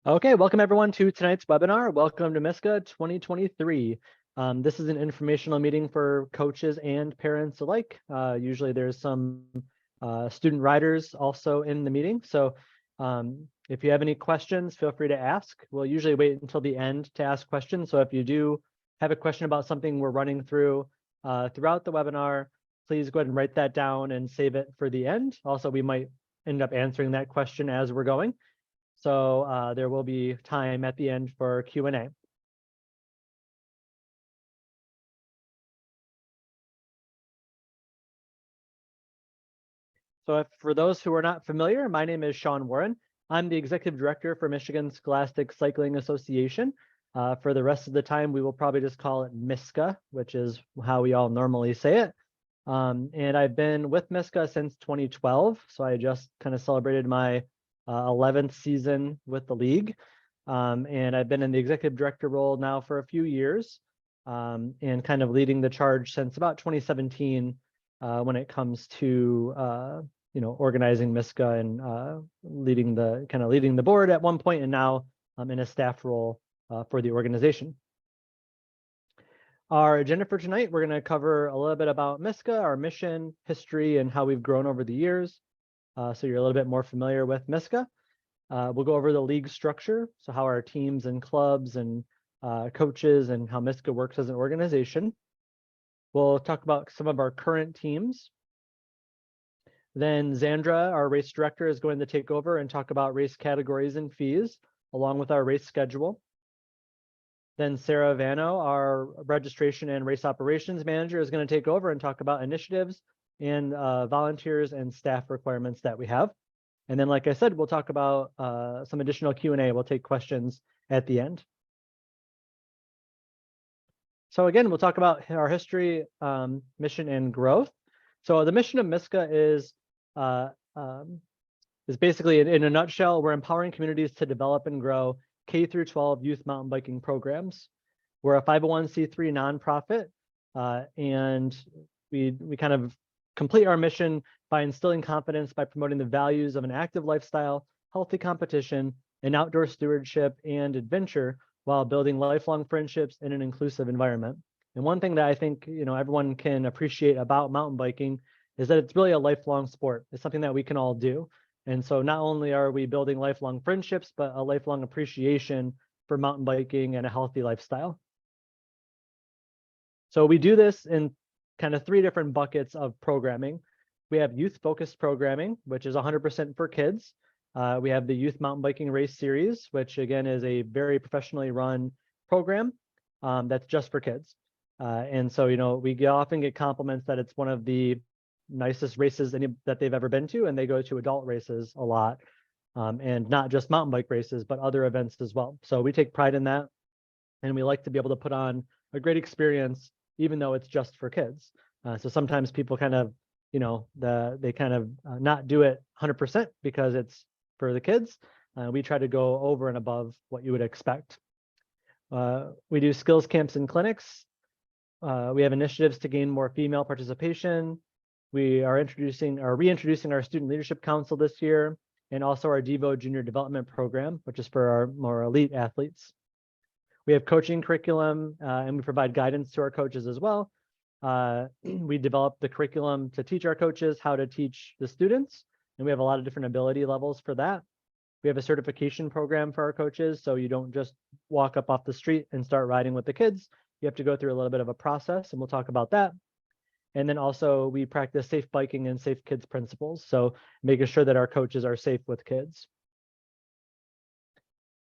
Okay, welcome everyone to tonight's webinar. Welcome to MiSCA 2023. This is an informational meeting for coaches and parents alike. Usually there's some student riders also in the meeting. So if you have any questions, feel free to ask. We'll usually wait until the end to ask questions. So if you do have a question about something we're running through throughout the webinar, please go ahead and write that down and save it for the end. Also, we might end up answering that question as we're going. So there will be time at the end for Q&A. So for those who are not familiar, my name is Sean Warren. I'm the Executive Director for Michigan Scholastic Cycling Association. For the rest of the time, we will probably just call it MiSCA, which is how we all normally say it. And I've been with MiSCA since 2012. So I just kind of celebrated my 11th season with the league. And I've been in the executive director role now for a few years, and kind of leading the charge since about 2017 when it comes to organizing MiSCA and leading the board at one point, and now I'm in a staff role for the organization. Our agenda for tonight, we're going to cover a little bit about MiSCA, our mission, history, and how we've grown over the years. So you're a little bit more familiar with MiSCA. We'll go over the league structure, so how our teams and clubs and coaches and how MiSCA works as an organization. We'll talk about some of our current teams. Then Zandra, our race director, is going to take over and talk about race categories and fees, along with our race schedule. Then Sarah Vano, our registration and race operations manager, is going to take over and talk about initiatives and volunteers and staff requirements that we have. And then, like I said, we'll talk about some additional Q&A. We'll take questions at the end. So again, we'll talk about our history, mission, and growth. So the mission of MiSCA is basically, in a nutshell, we're empowering communities to develop and grow K through 12 youth mountain biking programs. We're a 501c3 nonprofit, and we kind of complete our mission by instilling confidence by promoting the values of an active lifestyle, healthy competition, and outdoor stewardship and adventure while building lifelong friendships in an inclusive environment. And one thing that I think everyone can appreciate about mountain biking is that it's really a lifelong sport. It's something that we can all do. And so not only are we building lifelong friendships, but a lifelong appreciation for mountain biking and a healthy lifestyle. So we do this in kind of three different buckets of programming. We have youth-focused programming, which is 100% for kids. We have the Youth Mountain Biking Race Series, which again is a very professionally run program that's just for kids. And so, we often get compliments that it's one of the nicest races that they've ever been to, and they go to adult races a lot, and not just mountain bike races, but other events as well. So we take pride in that, and we like to be able to put on a great experience, even though it's just for kids. So sometimes people kind of, they kind of not do it 100% because it's for the kids. We try to go over and above what you would expect. We do skills camps and clinics. We have initiatives to gain more female participation. We are reintroducing our Student Leadership Council this year, and also our Devo Junior Development Program, which is for our more elite athletes. We have coaching curriculum, and we provide guidance to our coaches as well. We develop the curriculum to teach our coaches how to teach the students, and we have a lot of different ability levels for that. We have a certification program for our coaches, so you don't just walk up off the street and start riding with the kids. You have to go through a little bit of a process, and we'll talk about that. And then also we practice safe biking and safe kids principles, so making sure that our coaches are safe with kids.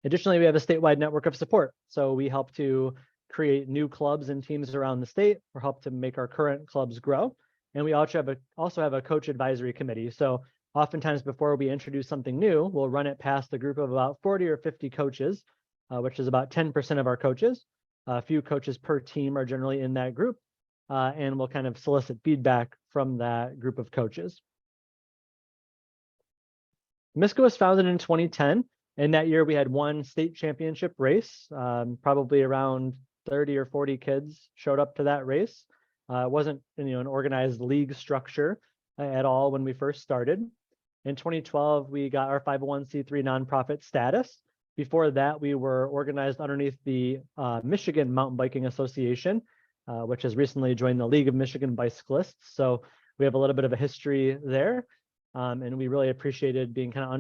Additionally, we have a statewide network of support. So we help to create new clubs and teams around the state, or help to make our current clubs grow. And we also have a coach advisory committee. So oftentimes before we introduce something new, we'll run it past a group of about 40 or 50 coaches, which is about 10% of our coaches. A few coaches per team are generally in that group. And we'll kind of solicit feedback from that group of coaches. MiSCA was founded in 2010, and that year we had one state championship race. Probably around 30 or 40 kids showed up to that race. It wasn't an organized league structure at all when we first started. In 2012, we got our 501c3 nonprofit status, Before that, we were organized underneath the Michigan Mountain Biking Association, which has recently joined the League of Michigan Bicyclists. So we have a little bit of a history there. And we really appreciated being kind of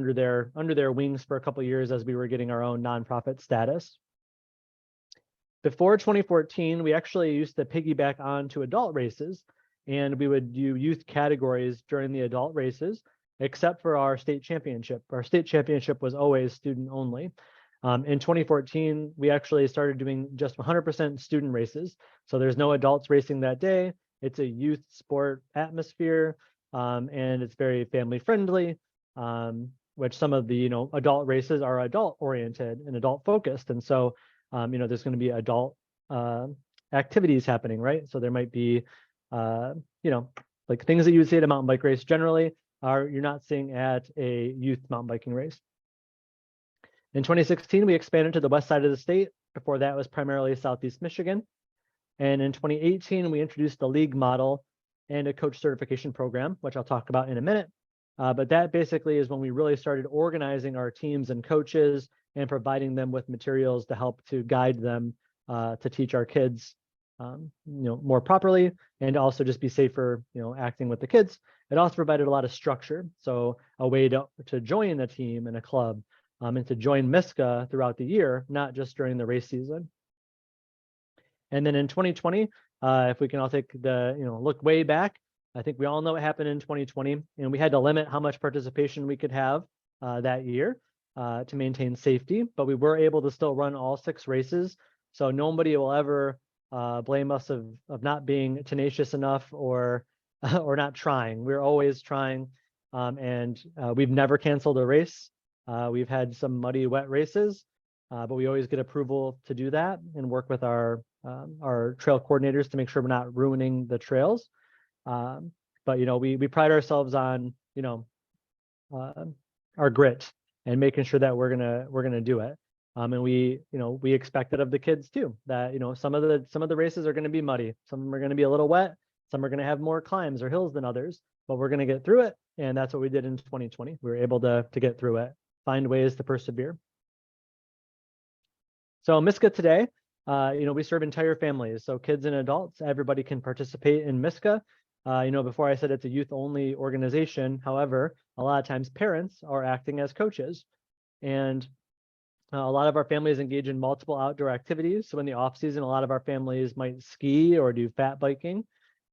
under their wings for a couple of years as we were getting our own nonprofit status. Before 2014, we actually used to piggyback on to adult races, and we would do youth categories during the adult races, except for our state championship. Our state championship was always student only. In 2014, we actually started doing just 100% student races. So there's no adults racing that day. It's a youth sport atmosphere, and it's very family friendly, which some of the adult races are adult oriented and adult focused. And so there's going to be adult activities happening, right? So there might be, like things that you would see at a mountain bike race generally you're not seeing at a youth mountain biking race. In 2016, we expanded to the west side of the state. Before that was primarily Southeast Michigan. And in 2018, we introduced the league model and a coach certification program, which I'll talk about in a minute. But that basically is when we really started organizing our teams and coaches and providing them with materials to help to guide them to teach our kids more properly, and also just be safer acting with the kids. It also provided a lot of structure, so a way to join a team and a club, and to join MiSCA throughout the year, not just during the race season. And then in 2020, if we can all take the look way back, I think we all know what happened in 2020, and we had to limit how much participation we could have that year to maintain safety, but we were able to still run all 6 races. So nobody will ever blame us of not being tenacious enough or not trying. We're always trying, and we've never canceled a race. We've had some muddy, wet races, but we always get approval to do that and work with our trail coordinators to make sure we're not ruining the trails. But we pride ourselves on our grit and making sure that we're gonna do it. And we expect it of the kids too, that some of the races are going to be muddy, some of them are going to be a little wet, some are going to have more climbs or hills than others, but we're going to get through it. And that's what we did in 2020. We were able to get through it, find ways to persevere. So MiSCA today, we serve entire families, so kids and adults, everybody can participate in MiSCA. Before I said it's a youth only organization. However, a lot of times parents are acting as coaches, and a lot of our families engage in multiple outdoor activities. So in the off season, a lot of our families might ski or do fat biking.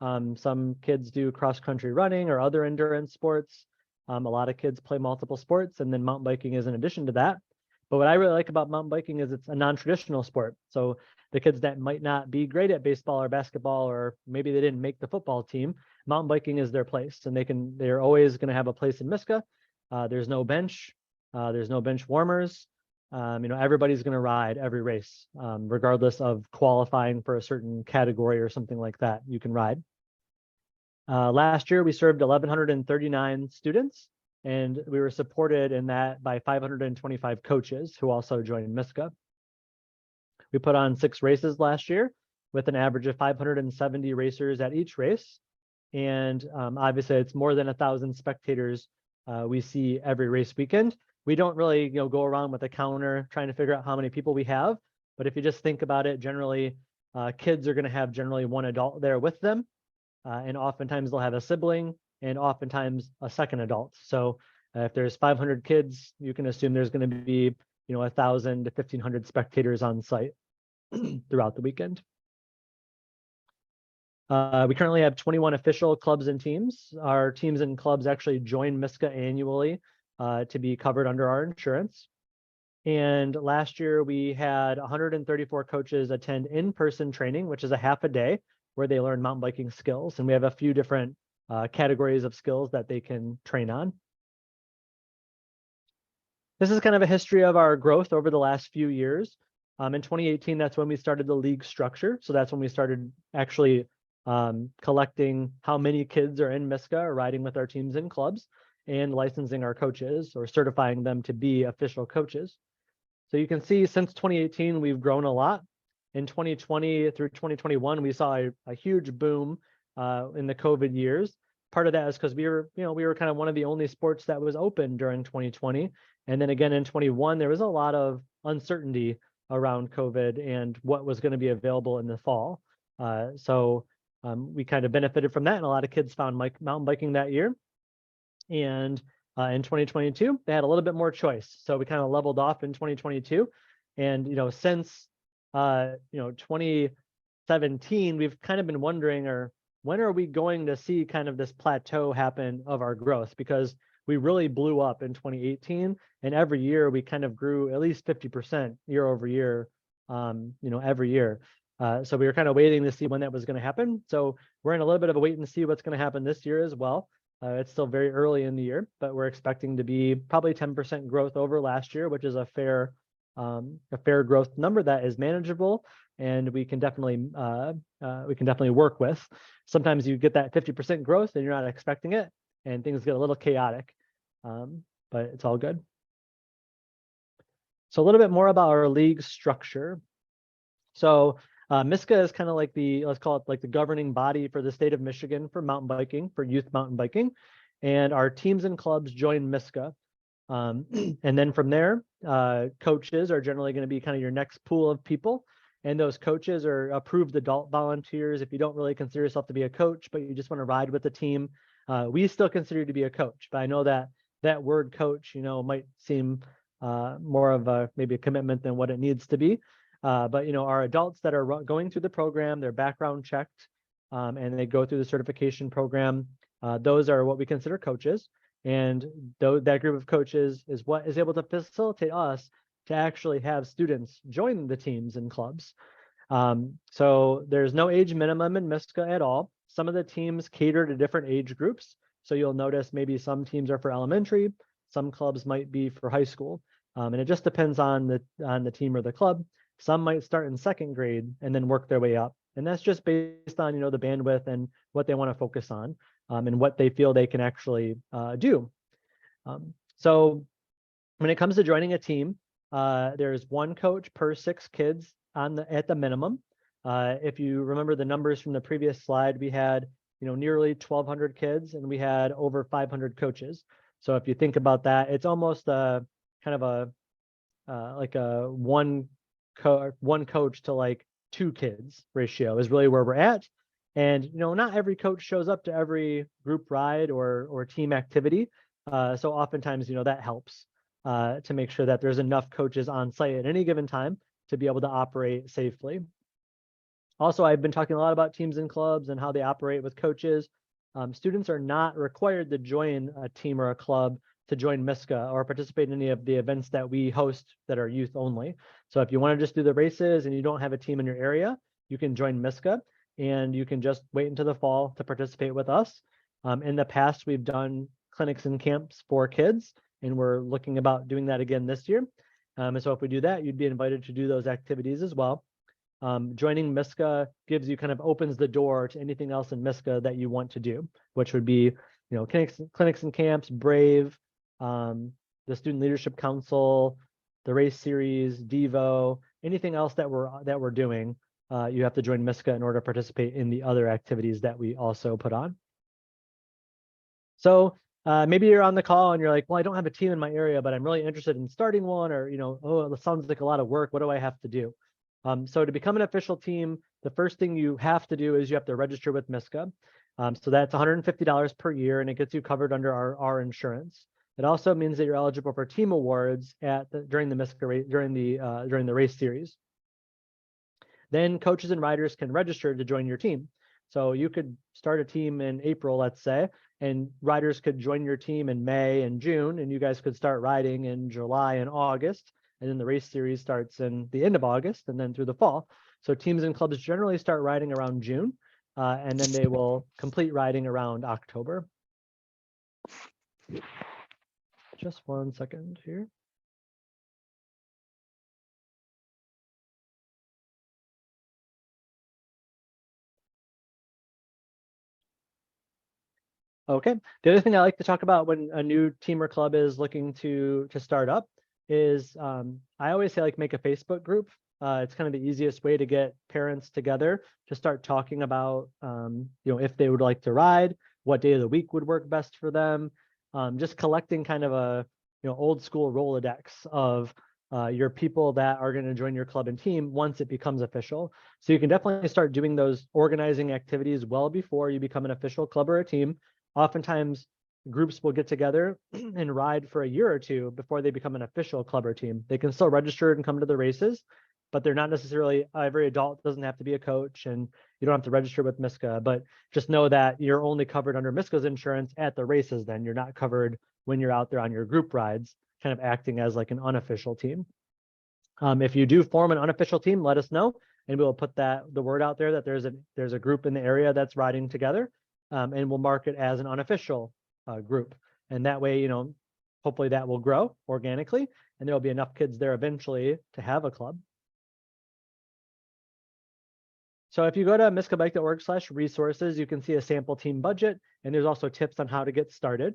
Some kids do cross-country running or other endurance sports. A lot of kids play multiple sports, and then mountain biking is in addition to that. But what I really like about mountain biking is it's a non-traditional sport. So the kids that might not be great at baseball or basketball, or maybe they didn't make the football team, mountain biking is their place, and they're always going to have a place in MiSCA. There's no bench warmers. Everybody's going to ride every race, regardless of qualifying for a certain category or something like that. You can ride. Last year, we served 1,139 students, and we were supported in that by 525 coaches who also joined MiSCA. We put on 6 races last year with an average of 570 racers at each race. And obviously, it's more than 1,000 spectators we see every race weekend. We don't really go around with a counter trying to figure out how many people we have. But if you just think about it, generally, kids are going to have generally one adult there with them. And oftentimes they'll have a sibling and oftentimes a second adult. So if there's 500 kids, you can assume there's going to be 1,000 to 1,500 spectators on site throughout the weekend. We currently have 21 official clubs and teams. Our teams and clubs actually join MiSCA annually to be covered under our insurance. And last year we had 134 coaches attend in-person training, which is a half a day where they learn mountain biking skills. And we have a few different categories of skills that they can train on. This is kind of a history of our growth over the last few years. In 2018, that's when we started the league structure. So that's when we started actually collecting how many kids are in MiSCA or riding with our teams and clubs, and licensing our coaches or certifying them to be official coaches. So you can see since 2018, we've grown a lot. In 2020 through 2021, we saw a huge boom in the COVID years. part of that is because we were kind of one of the only sports that was open during 2020. And then again in 21, there was a lot of uncertainty around COVID and what was going to be available in the fall. So we kind of benefited from that, and a lot of kids found mountain biking that year. And in 2022, they had a little bit more choice. So we kind of leveled off in 2022. And, since, 2017, we've kind of been wondering, when are we going to see kind of this plateau happen of our growth? Because we really blew up in 2018, and every year we kind of grew at least 50% year over year, every year. So we were kind of waiting to see when that was going to happen. So we're in a little bit of a wait and see what's going to happen this year as well. It's still very early in the year, but we're expecting to be probably 10% growth over last year, which is a fair growth number that is manageable, and we can definitely work with. Sometimes you get that 50% growth and you're not expecting it, and things get a little chaotic, but it's all good. So a little bit more about our league structure. So MiSCA is kind of like let's call it like the governing body for the state of Michigan for mountain biking, for youth mountain biking. And our teams and clubs join MiSCA. And then from there, coaches are generally going to be kind of your next pool of people. And those coaches are approved adult volunteers. If you don't really consider yourself to be a coach, but you just want to ride with the team, we still consider you to be a coach. But I know that word coach, might seem more of maybe a commitment than what it needs to be. But our adults that are going through the program, they're background checked, and they go through the certification program. Those are what we consider coaches, and that group of coaches is what is able to facilitate us to actually have students join the teams and clubs. So there's no age minimum in MiSCA at all. Some of the teams cater to different age groups. So you'll notice maybe some teams are for elementary, some clubs might be for high school, and it just depends on the team or the club. Some might start in second grade and then work their way up. And that's just based on, the bandwidth and what they want to focus on, and what they feel they can actually do. So when it comes to joining a team, there's one coach per 6 kids at the minimum. If you remember the numbers from the previous slide, we had, nearly 1,200 kids, and we had over 500 coaches. So if you think about that, it's almost kind of like a one coach to like 2 kids ratio is really where we're at. And not every coach shows up to every group ride or team activity, so oftentimes that helps to make sure that there's enough coaches on site at any given time to be able to operate safely. Also, I've been talking a lot about teams and clubs and how they operate with coaches. Students are not required to join a team or a club to join MiSCA or participate in any of the events that we host that are youth only. So if you want to just do the races and you don't have a team in your area, you can join MiSCA, and you can just wait until the fall to participate with us. In the past, we've done clinics and camps for kids, and we're looking about doing that again this year. And so if we do that, you'd be invited to do those activities as well. Joining MiSCA gives you kind of opens the door to anything else in MiSCA that you want to do, which would be, clinics and camps, Brave, the Student Leadership Council, the race series, Devo, anything else that we're doing. You have to join MiSCA in order to participate in the other activities that we also put on. So maybe you're on the call and you're like, well, I don't have a team in my area, but I'm really interested in starting one, or, oh, it sounds like a lot of work. What do I have to do? So to become an official team, the first thing you have to do is you have to register with MiSCA. So that's $150 per year, and it gets you covered under our insurance. It also means that you're eligible for team awards during the MiSCA during the race series. Then coaches and riders can register to join your team. So you could start a team in April, let's say, and riders could join your team in May and June, and you guys could start riding in July and August. And then the race series starts in the end of August and then through the fall. So teams and clubs generally start riding around June, and then they will complete riding around October. Just one second here. Okay. The other thing I like to talk about when a new team or club is looking to start up is I always say, like, make a Facebook group. It's kind of the easiest way to get parents together to start talking about if they would like to ride, what day of the week would work best for them. Just collecting kind of a old school Rolodex of your people that are going to join your club and team once it becomes official. So you can definitely start doing those organizing activities well before you become an official club or a team. Oftentimes, groups will get together and ride for a year or two before they become an official club or team. They can still register and come to the races, but they're not necessarily, every adult doesn't have to be a coach, and you don't have to register with MiSCA, but just know that you're only covered under MiSCA's insurance at the races. Then you're not covered when you're out there on your group rides, kind of acting as like an unofficial team. If you do form an unofficial team, let us know, and we will put the word out there that there's a group in the area that's riding together, and we'll mark it as an unofficial group. And that way, hopefully that will grow organically, and there will be enough kids there eventually to have a club. So if you go to miscabike.org/resources, you can see a sample team budget, and there's also tips on how to get started.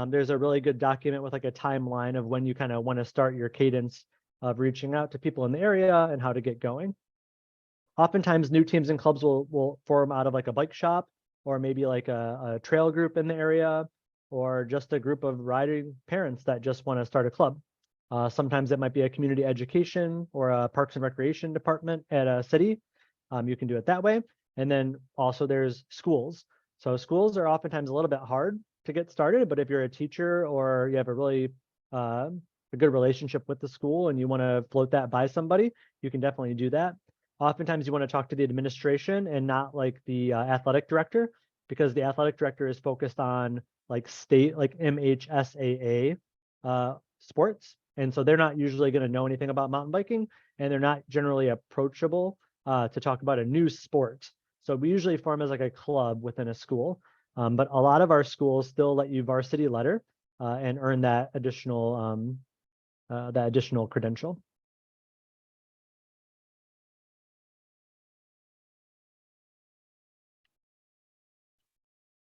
There's a really good document with like a timeline of when you kind of want to start your cadence of reaching out to people in the area and how to get going. Oftentimes new teams and clubs will form out of like a bike shop, or maybe like a trail group in the area, or just a group of riding parents that just want to start a club. Sometimes it might be a community education or a parks and recreation department at a city. You can do it that way. And then also there's schools. So schools are oftentimes a little bit hard to get started, but if you're a teacher or you have a really a good relationship with the school and you want to float that by somebody, you can definitely do that. Oftentimes you want to talk to the administration and not like the athletic director, because the athletic director is focused on like state, like MHSAA sports. And so they're not usually going to know anything about mountain biking, and they're not generally approachable to talk about a new sport. So we usually form as like a club within a school, but a lot of our schools still let you varsity letter and earn that additional credential.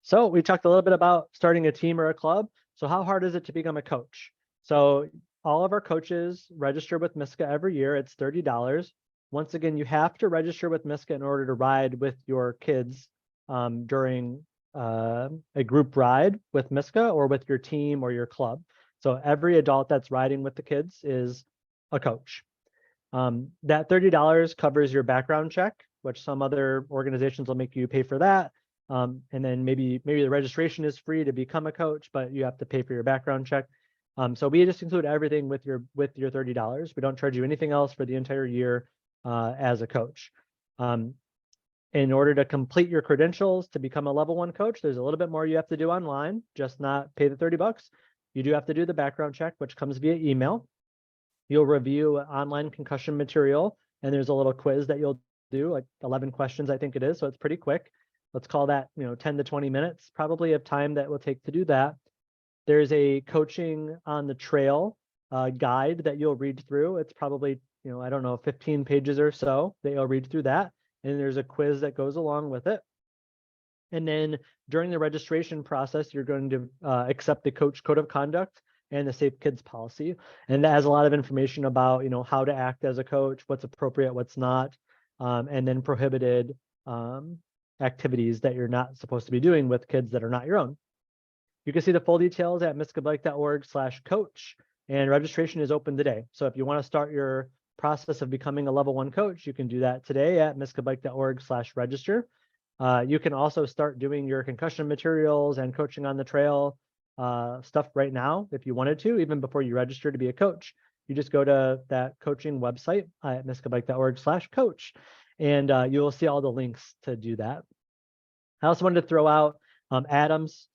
So we talked a little bit about starting a team or a club. So how hard is it to become a coach? So all of our coaches register with MiSCA every year. It's $30. Once again, you have to register with MiSCA in order to ride with your kids during a group ride with MiSCA or with your team or your club. So every adult that's riding with the kids is a coach. That $30 covers your background check, which some other organizations will make you pay for that. And then maybe the registration is free to become a coach, but you have to pay for your background check. So we just include everything with your $30. We don't charge you anything else for the entire year as a coach. In order to complete your credentials to become a level 1 coach, there's a little bit more you have to do online, just not pay the $30. You do have to do the background check, which comes via email. You'll review online concussion material, and there's a little quiz that you'll do, like 11 questions, I think it is. So it's pretty quick. Let's call that 10 to 20 minutes probably of time that will take to do that. There's a coaching on the trail guide that you'll read through. It's probably, I don't know, 15 pages or so that you'll read through that. And there's a quiz that goes along with it. And then during the registration process, you're going to accept the coach code of conduct and the Safe Kids policy. And that has a lot of information about, how to act as a coach, what's appropriate, what's not, and then prohibited activities that you're not supposed to be doing with kids that are not your own. You can see the full details at miscabike.org/coach, and registration is open today. So if you want to start your process of becoming a level 1 coach, you can do that today at miscabike.org/register. You can also start doing your concussion materials and coaching on the trail stuff right now if you wanted to, even before you register to be a coach. You just go to that coaching website at miscabike.org/coach, and you will see all the links to do that. I also wanted to throw out Adams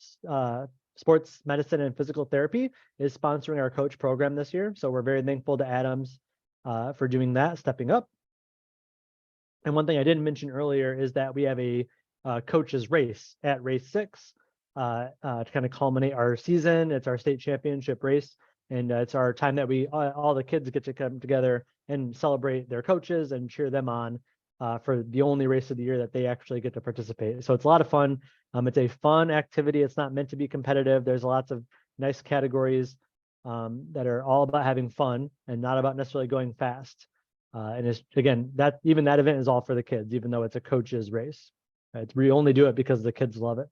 Sports Medicine and Physical Therapy is sponsoring our coach program this year. So we're very thankful to Adams for doing that, stepping up. And one thing I didn't mention earlier is that we have a coaches race at race 6 to kind of culminate our season. It's our state championship race, and it's our time that we all the kids get to come together and celebrate their coaches and cheer them on for the only race of the year that they actually get to participate. So it's a lot of fun. It's a fun activity. It's not meant to be competitive. There's lots of nice categories that are all about having fun and not about necessarily going fast. And it's, again, that event is all for the kids, even though it's a coach's race. We only do it because the kids love it.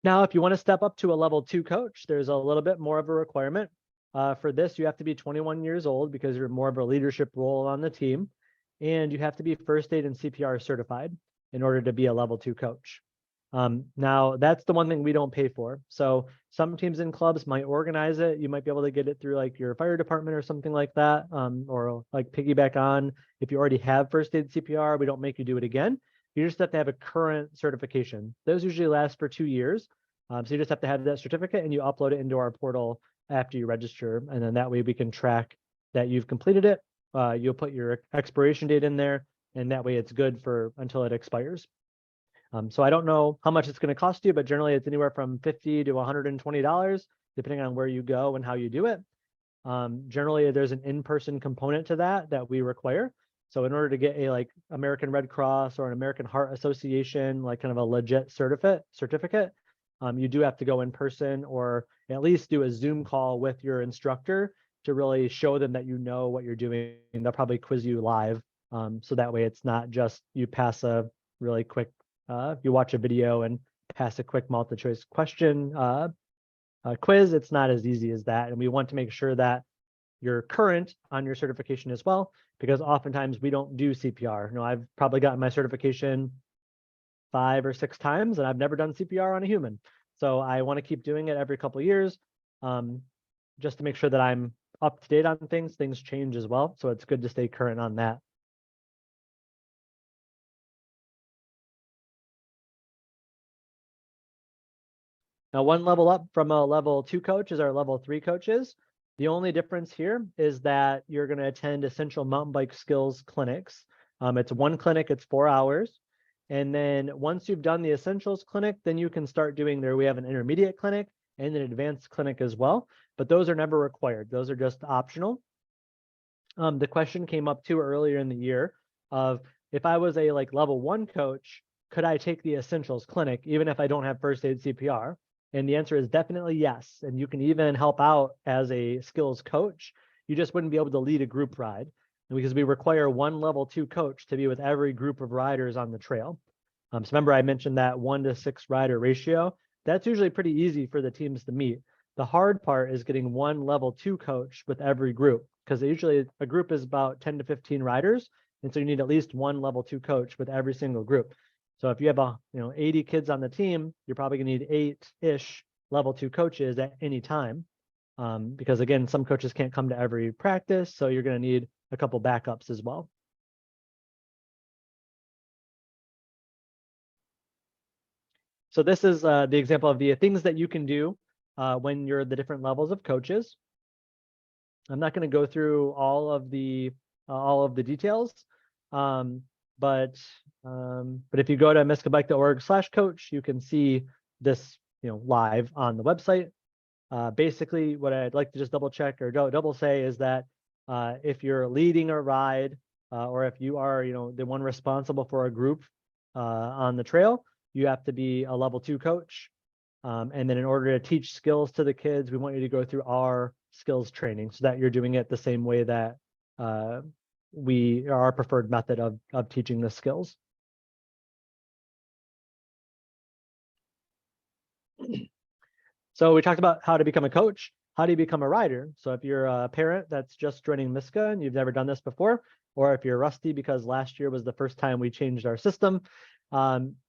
Now, if you want to step up to a level 2 coach, there's a little bit more of a requirement. For this, you have to be 21 years old because you're more of a leadership role on the team, and you have to be first aid and CPR certified in order to be a level 2 coach. Now, that's the one thing we don't pay for. So some teams and clubs might organize it. You might be able to get it through like your fire department or something like that, or like piggyback on. If you already have first aid CPR, we don't make you do it again. You just have to have a current certification. Those usually last for 2 years. So you just have to have that certificate and you upload it into our portal after you register. And then that way we can track that you've completed it. You'll put your expiration date in there, and that way it's good for until it expires. So I don't know how much it's going to cost you, but generally it's anywhere from $50 to $120, depending on where you go and how you do it. Generally, there's an in-person component to that we require. So in order to get a like American Red Cross or an American Heart Association, like kind of a legit certificate, you do have to go in person or at least do a Zoom call with your instructor to really show them that you know what you're doing. And they'll probably quiz you live. So that way it's not just you pass a really quick, you watch a video and pass a quick multi-choice question quiz. It's not as easy as that. And we want to make sure that you're current on your certification as well, because oftentimes we don't do CPR. You know, I've probably gotten my certification 5 or 6 times and I've never done CPR on a human. So I want to keep doing it every couple of years, just to make sure that I'm up to date on things. Things change as well. So it's good to stay current on that. Now, one level up from a level 2 coach is our level 3 coaches. The only difference here is that you're going to attend essential mountain bike skills clinics. It's one clinic, it's 4 hours. And then once you've done the essentials clinic, then you can start doing there. We have an intermediate clinic and an advanced clinic as well, but those are never required. Those are just optional. The question came up too earlier in the year of if I was a like level 1 coach, could I take the essentials clinic even if I don't have first aid CPR? And the answer is definitely yes. And you can even help out as a skills coach. You just wouldn't be able to lead a group ride because we require one level 2 coach to be with every group of riders on the trail. So remember I mentioned that 1 to 6 rider ratio. That's usually pretty easy for the teams to meet. The hard part is getting one level 2 coach with every group, because usually a group is about 10 to 15 riders. And so you need at least one level 2 coach with every single group. So if you have 80 kids on the team, you're probably gonna need 8-ish level 2 coaches at any time. Because again, some coaches can't come to every practice. So you're gonna need a couple backups as well. So this is the example of the things that you can do when you're the different levels of coaches. I'm not going to go through all of the details, but if you go to miscabike.org/coach, you can see this live on the website. Basically, what I'd like to just double check or double say is that if you're leading a ride or if you are the one responsible for a group on the trail, you have to be a level 2 coach. And then in order to teach skills to the kids, we want you to go through our skills training so that you're doing it the same way that we are our preferred method of teaching the skills. So we talked about how to become a coach. How do you become a rider? So if you're a parent that's just joining MiSCA and you've never done this before, or if you're rusty because last year was the first time we changed our system,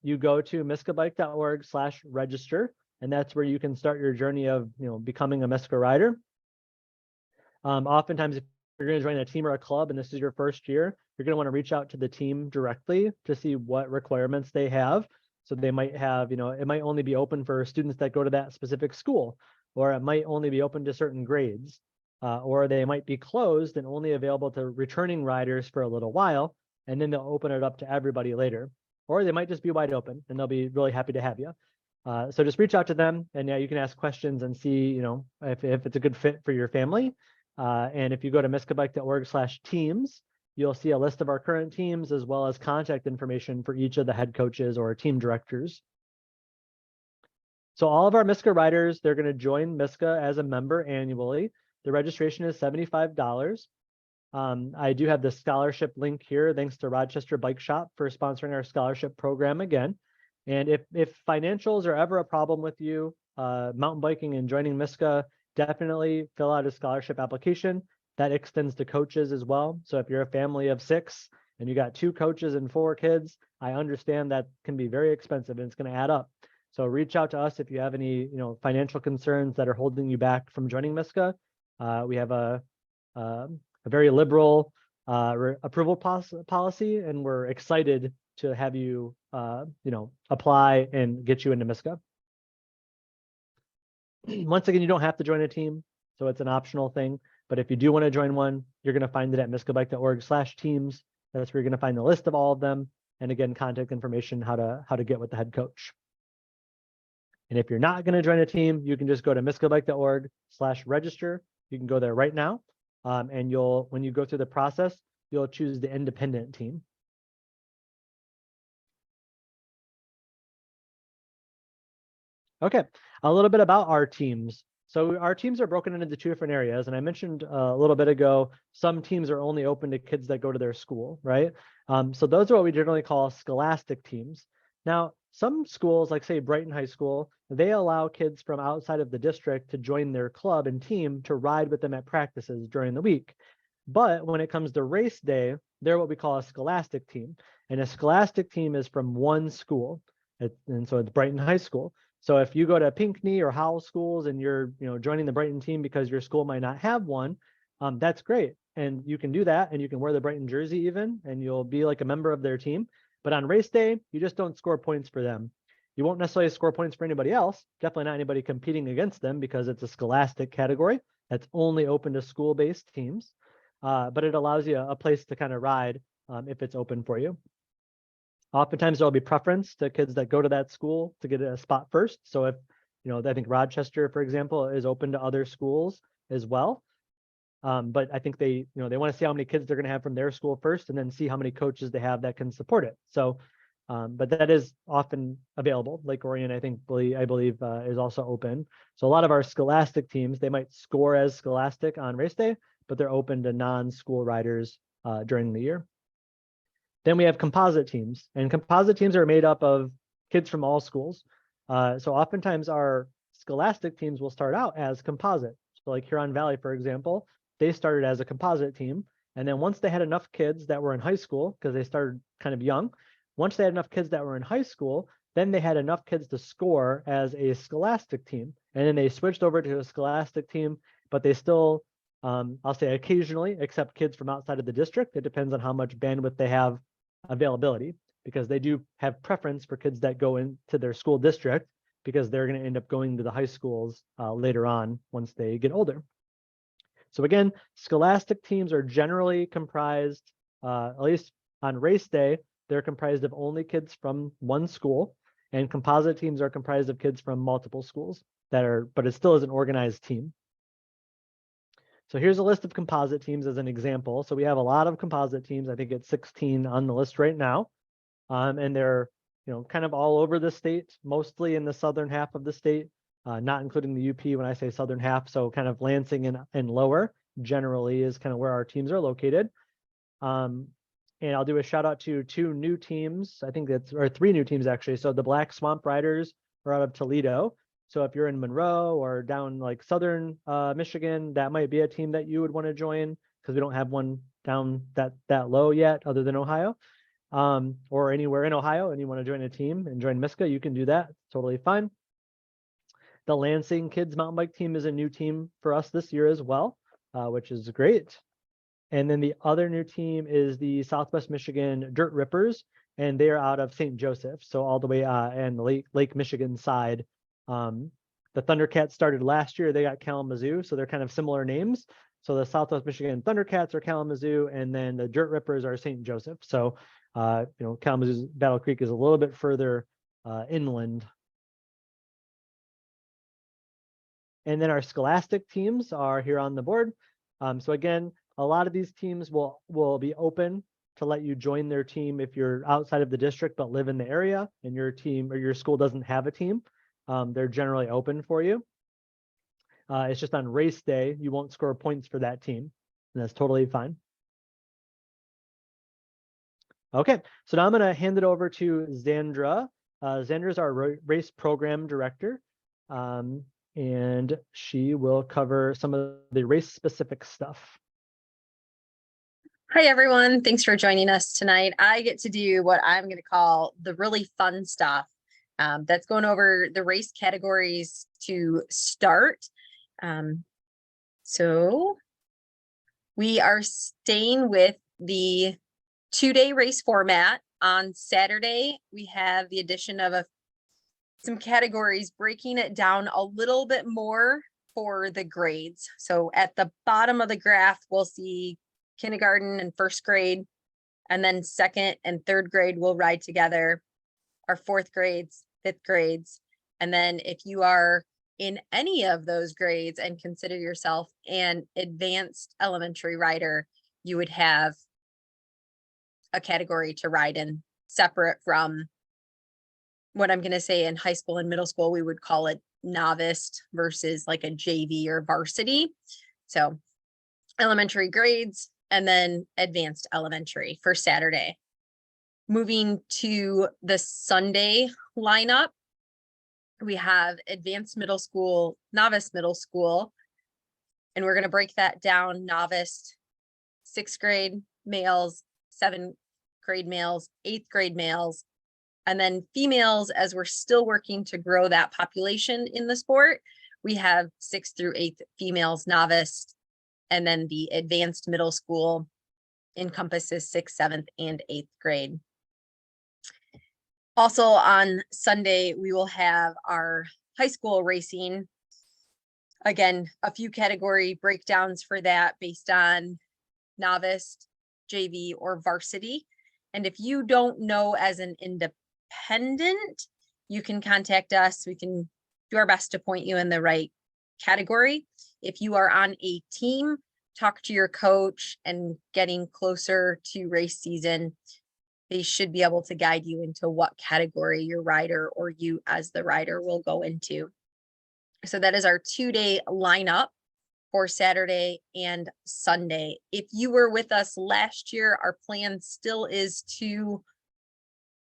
you go to miscabike.org/register, and that's where you can start your journey of becoming a MiSCA rider. Oftentimes, if you're going to join a team or a club and this is your first year, you're going to want to reach out to the team directly to see what requirements they have. So they might have, it might only be open for students that go to that specific school, or it might only be open to certain grades, or they might be closed and only available to returning riders for a little while, and then they'll open it up to everybody later. Or they might just be wide open and they'll be really happy to have you. So just reach out to them, and you can ask questions and see, if it's a good fit for your family. And if you go to miscabike.org/teams, you'll see a list of our current teams as well as contact information for each of the head coaches or team directors. So all of our MiSCA riders, they're going to join MiSCA as a member annually. The registration is $75. I do have the scholarship link here. Thanks to Rochester Bike Shop for sponsoring our scholarship program again. And if financials are ever a problem with you, mountain biking and joining MiSCA, definitely fill out a scholarship application. That extends to coaches as well. So if you're a family of 6 and you got 2 coaches and 4 kids, I understand that can be very expensive and it's going to add up. So reach out to us if you have any, financial concerns that are holding you back from joining MiSCA. We have a very liberal approval policy, and we're excited to have you, apply and get you into MiSCA. Once again, you don't have to join a team, so it's an optional thing. But if you do want to join one, you're going to find it at miscabike.org/teams. That's where you're going to find the list of all of them. And again, contact information, how to get with the head coach. And if you're not going to join a team, you can just go to miscabike.org/register. You can go there right now. And when you go through the process, you'll choose the independent team. Okay, a little bit about our teams. So our teams are broken into 2 different areas. And I mentioned a little bit ago, some teams are only open to kids that go to their school, right? So those are what we generally call scholastic teams. Now, some schools, like say Brighton High School, they allow kids from outside of the district to join their club and team to ride with them at practices during the week. But when it comes to race day, they're what we call a scholastic team. And a scholastic team is from one school. And so it's Brighton High School. So if you go to Pinckney or Howell schools and you're, joining the Brighton team because your school might not have one, that's great. And you can do that, and you can wear the Brighton jersey even, and you'll be like a member of their team. But on race day, you just don't score points for them. You won't necessarily score points for anybody else, definitely not anybody competing against them, because it's a scholastic category that's only open to school-based teams. But it allows you a place to kind of ride if it's open for you. Oftentimes there'll be preference to kids that go to that school to get a spot first. So if, I think Rochester, for example, is open to other schools as well. But I think they want to see how many kids they're going to have from their school first, and then see how many coaches they have that can support it. So, but that is often available. Lake Orion, I believe is also open. So a lot of our scholastic teams, they might score as scholastic on race day, but they're open to non-school riders during the year. Then we have composite teams, and composite teams are made up of kids from all schools. So oftentimes our scholastic teams will start out as composite. So like Huron Valley, for example, they started as a composite team. And then once they had enough kids that were in high school, because they started kind of young, once they had enough kids that were in high school, then they had enough kids to score as a scholastic team. And then they switched over to a scholastic team, but they still, I'll say occasionally, accept kids from outside of the district. It depends on how much bandwidth they have availability, because they do have preference for kids that go into their school district, because they're going to end up going to the high schools later on once they get older. So again, scholastic teams are generally comprised, at least on race day, they're comprised of only kids from one school, and composite teams are comprised of kids from multiple schools but it still is an organized team. So here's a list of composite teams as an example. So we have a lot of composite teams. I think it's 16 on the list right now. And they're, kind of all over the state, mostly in the southern half of the state, not including the UP when I say southern half. So kind of Lansing and lower generally is kind of where our teams are located. And I'll do a shout out to 2 new teams. I think or 3 new teams actually. So the Black Swamp Riders are out of Toledo. So if you're in Monroe or down like southern Michigan, that might be a team that you would want to join, because we don't have one down that low yet other than Ohio, or anywhere in Ohio, and you want to join a team and join MiSCA, you can do that. It's totally fine. The Lansing Kids Mountain Bike team is a new team for us this year as well, which is great. And then the other new team is the Southwest Michigan Dirt Rippers, and they are out of St. Joseph, so all the way and the Lake Michigan side. The Thundercats started last year. They got Kalamazoo, so they're kind of similar names. So the Southwest Michigan Thundercats are Kalamazoo, and then the Dirt Rippers are St. Joseph. So, Kalamazoo's Battle Creek is a little bit further inland. And then our scholastic teams are here on the board. So again, a lot of these teams will be open to let you join their team if you're outside of the district but live in the area and your team or your school doesn't have a team. They're generally open for you. It's just on race day, you won't score points for that team, and that's totally fine. Okay, so now I'm going to hand it over to Xandra, Xander's our race program director, and she will cover some of the race specific stuff. Hi, everyone. Thanks for joining us tonight. I get to do what I'm going to call the really fun stuff. That's going over the race categories to start. So we are staying with the 2-day race format. On Saturday, we have the addition of some categories, breaking it down a little bit more for the grades. So at the bottom of the graph, we'll see kindergarten and first grade, and then second and third grade will ride together, our fourth grades, fifth grades. And then if you are in any of those grades and consider yourself an advanced elementary rider, you would have a category to ride in separate from what I'm going to say in high school and middle school. We would call it novice versus like a JV or varsity. So elementary grades and then advanced elementary for Saturday. Moving to the Sunday lineup, we have advanced middle school, novice middle school, and we're going to break that down. Novice, 6th grade males, 7th grade males, 8th grade males, and then females, as we're still working to grow that population in the sport, we have 6th through 8th females novice, and then the advanced middle school encompasses 6th, 7th, and 8th grade. Also on Sunday, we will have our high school racing. Again, a few category breakdowns for that based on novice, JV, or varsity. And if you don't know as an independent, you can contact us. We can do our best to point you in the right category. If you are on a team, talk to your coach, and getting closer to race season, they should be able to guide you into what category your rider or you as the rider will go into. So that is our 2-day lineup for Saturday and Sunday. If you were with us last year, our plan still is to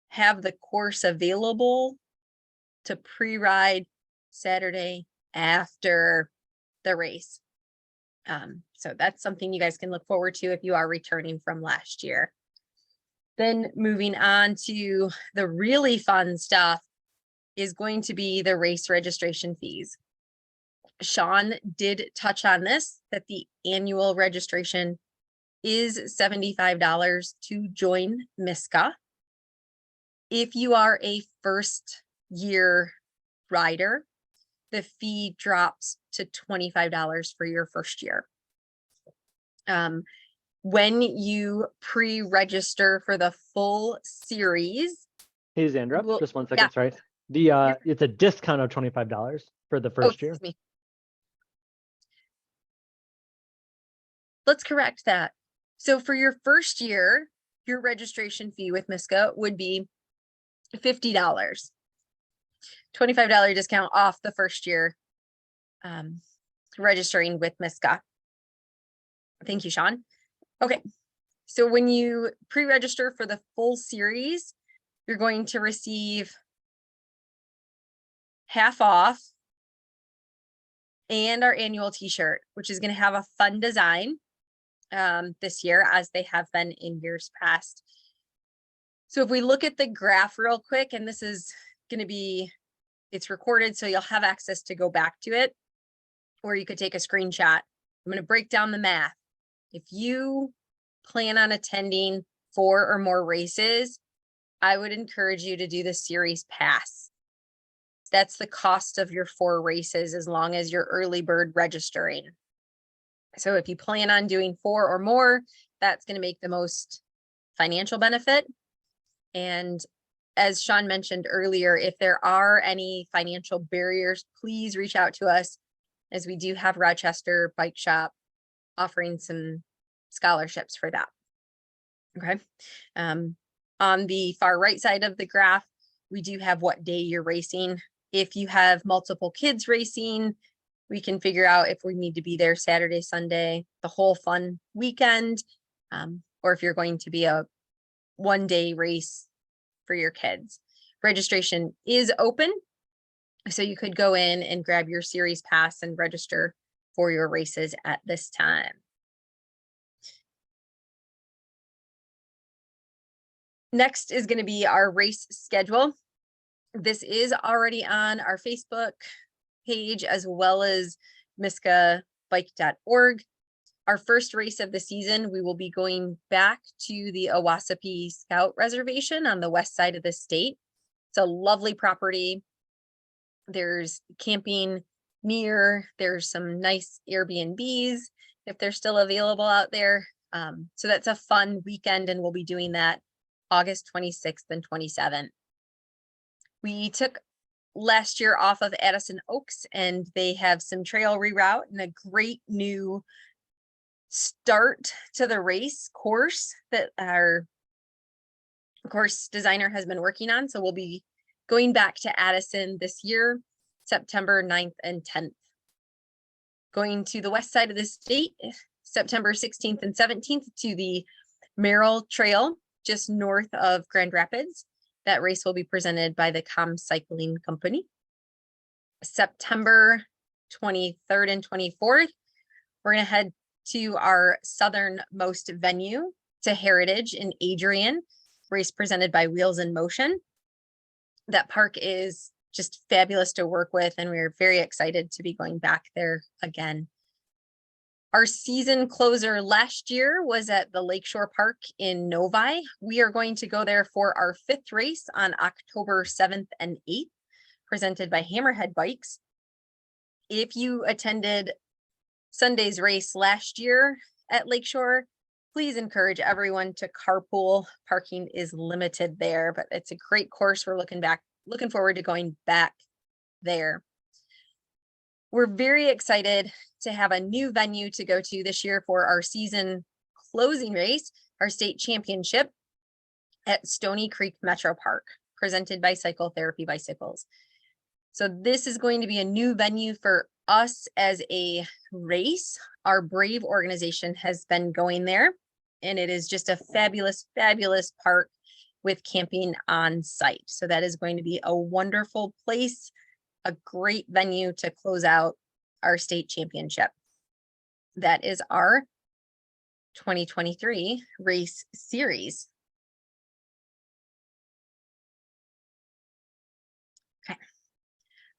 have the course available to pre-ride Saturday after the race. So that's something you guys can look forward to if you are returning from last year. Then moving on to the really fun stuff is going to be the race registration fees. Sean did touch on this, that the annual registration is $75 to join MiSCA. If you are a first year rider, the fee drops to $25 for your first year. When you pre-register for the full series. Hey, Xandra, just 1 second, yeah. Sorry. It's a discount of $25 for the first year. Me. Let's correct that. So for your first year, your registration fee with MiSCA would be $50. $25 discount off the first year registering with MiSCA. Thank you, Sean. Okay, so when you pre-register for the full series, you're going to receive half off and our annual t-shirt, which is going to have a fun design this year, as they have been in years past. So if we look at the graph real quick, and this is going to be, it's recorded, so you'll have access to go back to it, or you could take a screenshot. I'm going to break down the math. If you plan on attending 4 or more races, I would encourage you to do the series pass. That's the cost of your 4 races, as long as you're early bird registering. So if you plan on doing 4 or more, that's going to make the most financial benefit. And as Sean mentioned earlier, if there are any financial barriers, please reach out to us, as we do have Rochester Bike Shop offering some scholarships for that. Okay. On the far right side of the graph, we do have what day you're racing. If you have multiple kids racing, we can figure out if we need to be there Saturday, Sunday, the whole fun weekend, or if you're going to be a 1-day race for your kids. Registration is open, so you could go in and grab your series pass and register for your races at this time. Next is going to be our race schedule. This is already on our Facebook page as well as MiSCABike.org. Our first race of the season, we will be going back to the Owassapee Scout Reservation on the west side of the state. It's a lovely property. There's camping near, there's some nice Airbnbs if they're still available out there. So that's a fun weekend, and we'll be doing that August 26th and 27th. We took last year off of Addison Oaks, and they have some trail reroute and a great new start to the race course that our course designer has been working on. So we'll be going back to Addison this year, September 9th and 10th. Going to the west side of the state, September 16th and 17th to the Merrill Trail, just north of Grand Rapids. That race will be presented by the Com Cycling Company. September 23rd and 24th, we're going to head to our southernmost venue, to Heritage in Adrian, race presented by Wheels in Motion. That park is just fabulous to work with, and we're very excited to be going back there again. Our season closer last year was at the Lakeshore Park in Novi. We are going to go there for our 5th race on October 7th and 8th, presented by Hammerhead Bikes. If you attended Sunday's race last year at Lakeshore, please encourage everyone to carpool. Parking is limited there, but it's a great course. We're looking forward to going back there. We're very excited to have a new venue to go to this year for our season closing race, our state championship at Stony Creek Metro Park, presented by Cycle Therapy Bicycles. So this is going to be a new venue for us as a race. Our Brave organization has been going there, and it is just a fabulous, fabulous park with camping on site. So that is going to be a wonderful place, a great venue to close out our state championship. That is our 2023 race series. Okay.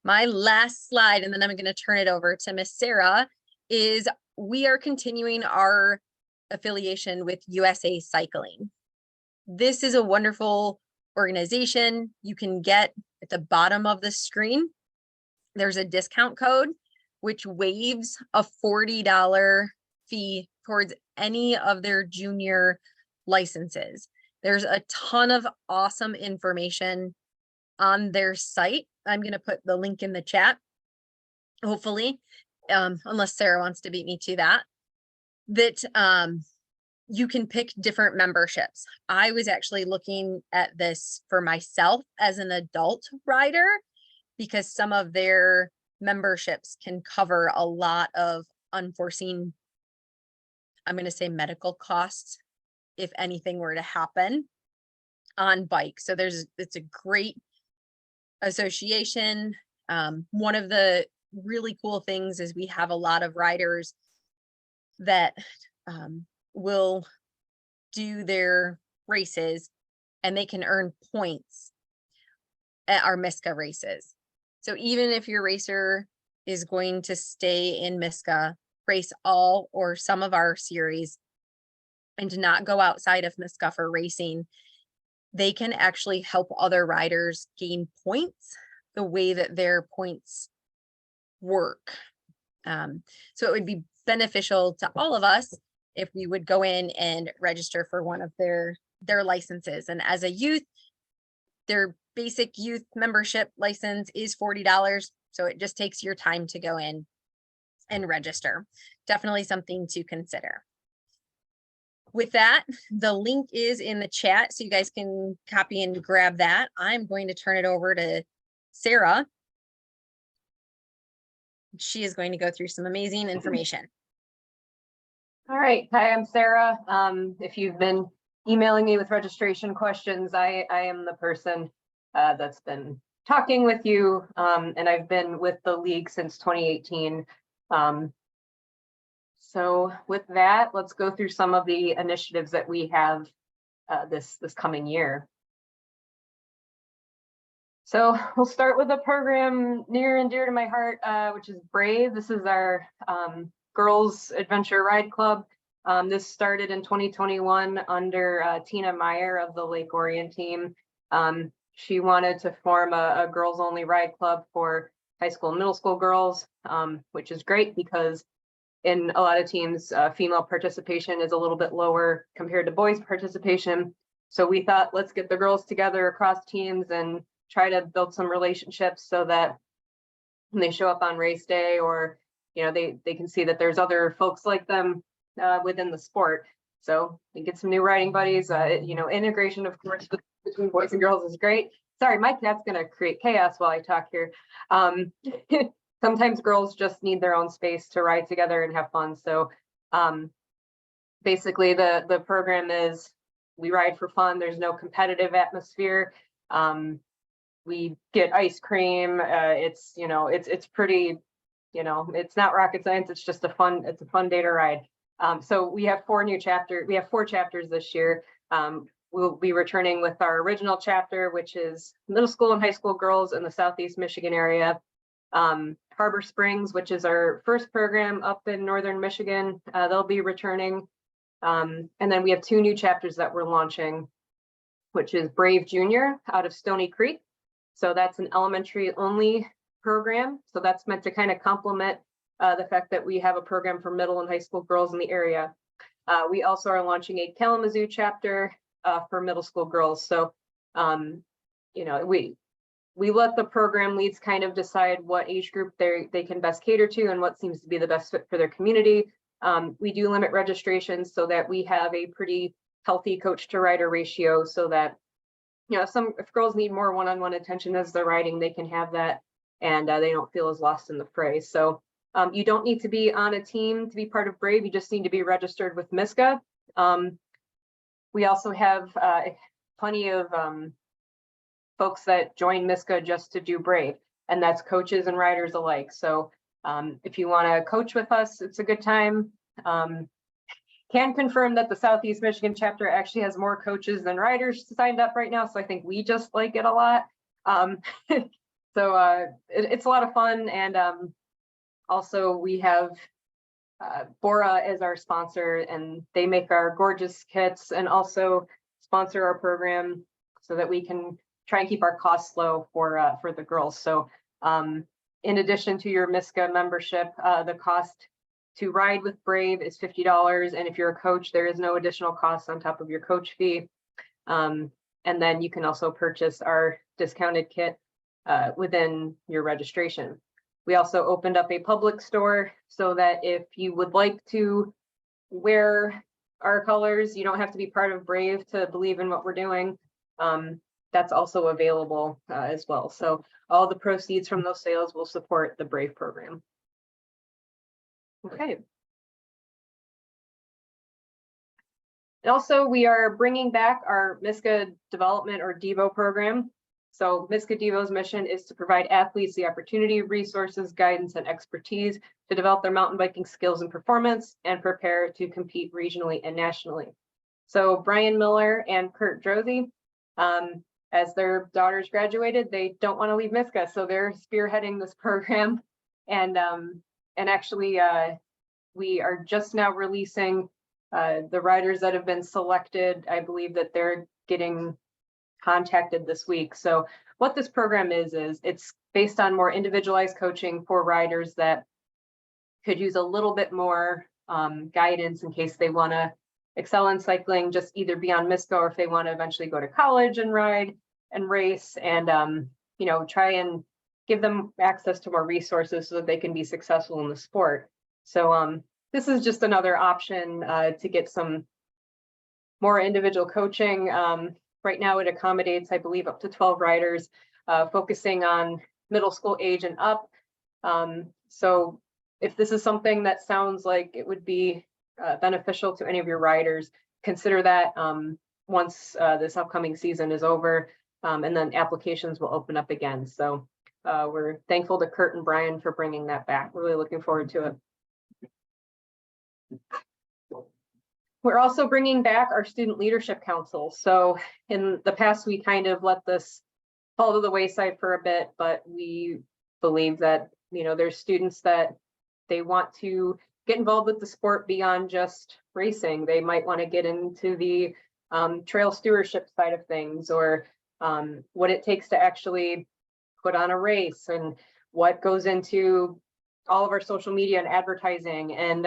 My last slide, and then I'm going to turn it over to Miss Sarah, is we are continuing our affiliation with USA Cycling. This is a wonderful organization. You can get at the bottom of the screen, there's a discount code which waives a $40 fee towards any of their junior licenses. There's a ton of awesome information on their site. I'm going to put the link in the chat, hopefully, unless Sarah wants to beat me to that, you can pick different memberships. I was actually looking at this for myself as an adult rider, because some of their memberships can cover a lot of unforeseen, I'm going to say, medical costs if anything were to happen on bike. So it's a great association. One of the really cool things is we have a lot of riders that will do their races and they can earn points at our MiSCA races. So even if your racer is going to stay in MiSCA, race all or some of our series, and to not go outside of MiSCA for racing, they can actually help other riders gain points the way that their points work. So it would be beneficial to all of us if we would go in and register for one of their licenses. And as a youth, their basic youth membership license is $40. So it just takes your time to go in and register. Definitely something to consider. With that, the link is in the chat, so you guys can copy and grab that. I'm going to turn it over to Sarah. She is going to go through some amazing information. All right. Hi, I'm Sarah. If you've been emailing me with registration questions, I am the person that's been talking with you, and I've been with the league since 2018. So with that, let's go through some of the initiatives that we have this coming year. So we'll start with a program near and dear to my heart, which is Brave. This is our Girls Adventure Ride Club. This started in 2021 under Tina Meyer of the Lake Orion team. She wanted to form a girls only ride club for high school and middle school girls, which is great because in a lot of teams, female participation is a little bit lower compared to boys participation. So we thought, let's get the girls together across teams and try to build some relationships so that when they show up on race day, or they can see that there's other folks like them within the sport. So we get some new riding buddies. Integration, of course, between boys and girls is great. Sorry, my cat's gonna create chaos while I talk here. Sometimes girls just need their own space to ride together and have fun. So basically the program is we ride for fun. There's no competitive atmosphere. We get ice cream. It's pretty, it's not rocket science. It's just a fun day to ride. So we have four chapters this year. We'll be returning with our original chapter, which is middle school and high school girls in the Southeast Michigan area. Harbor Springs, which is our first program up in Northern Michigan, they'll be returning. And then we have two new chapters that we're launching, which is Brave Junior out of Stony Creek. So that's an elementary only program. So that's meant to kind of complement the fact that we have a program for middle and high school girls in the area. We also are launching a Kalamazoo chapter for middle school girls. So, we let the program leads kind of decide what age group they can best cater to and what seems to be the best fit for their community. We do limit registrations so that we have a pretty healthy coach to rider ratio, so that if girls need more one-on-one attention as they're riding, they can have that, and they don't feel as lost in the fray. So you don't need to be on a team to be part of Brave. You just need to be registered with MiSCA. We also have plenty of folks that join MiSCA just to do Brave, and that's coaches and riders alike. So if you want to coach with us, it's a good time. Can confirm that the Southeast Michigan chapter actually has more coaches than riders signed up right now. So I think we just like it a lot. It's a lot of fun. And also we have Bora as our sponsor, and they make our gorgeous kits and also sponsor our program so that we can try and keep our costs low for the girls. So in addition to your MiSCA membership, the cost to ride with Brave is $50. And if you're a coach, there is no additional cost on top of your coach fee. And then you can also purchase our discounted kit within your registration. We also opened up a public store so that if you would like to wear our colors, you don't have to be part of Brave to believe in what we're doing. That's also available as well. So all the proceeds from those sales will support the Brave program. Okay. And also, we are bringing back our MiSCA development or Devo program. So MiSCA Devo's mission is to provide athletes the opportunity, resources, guidance, and expertise to develop their mountain biking skills and performance and prepare to compete regionally and nationally. So Brian Miller and Kurt Drosy, as their daughters graduated, they don't want to leave MiSCA, so they're spearheading this program. And actually, we are just now releasing the riders that have been selected. I believe that they're getting contacted this week. So what this program is it's based on more individualized coaching for riders that could use a little bit more guidance in case they want to excel in cycling, just either be on MiSCA, or if they want to eventually go to college and ride and race, and try and give them access to more resources so that they can be successful in the sport. So this is just another option to get some more individual coaching. Right now it accommodates, I believe, up to 12 riders, focusing on middle school age and up. So if this is something that sounds like it would be beneficial to any of your riders, consider that once this upcoming season is over. and then applications will open up again. So we're thankful to Kurt and Brian for bringing that back. Really looking forward to it. We're also bringing back our Student Leadership Council. So in the past, we kind of let this fall to the wayside for a bit, but we believe that, you know, there's students that they want to get involved with the sport beyond just racing. They might want to get into the trail stewardship side of things, or what it takes to actually put on a race, and what goes into all of our social media and advertising. And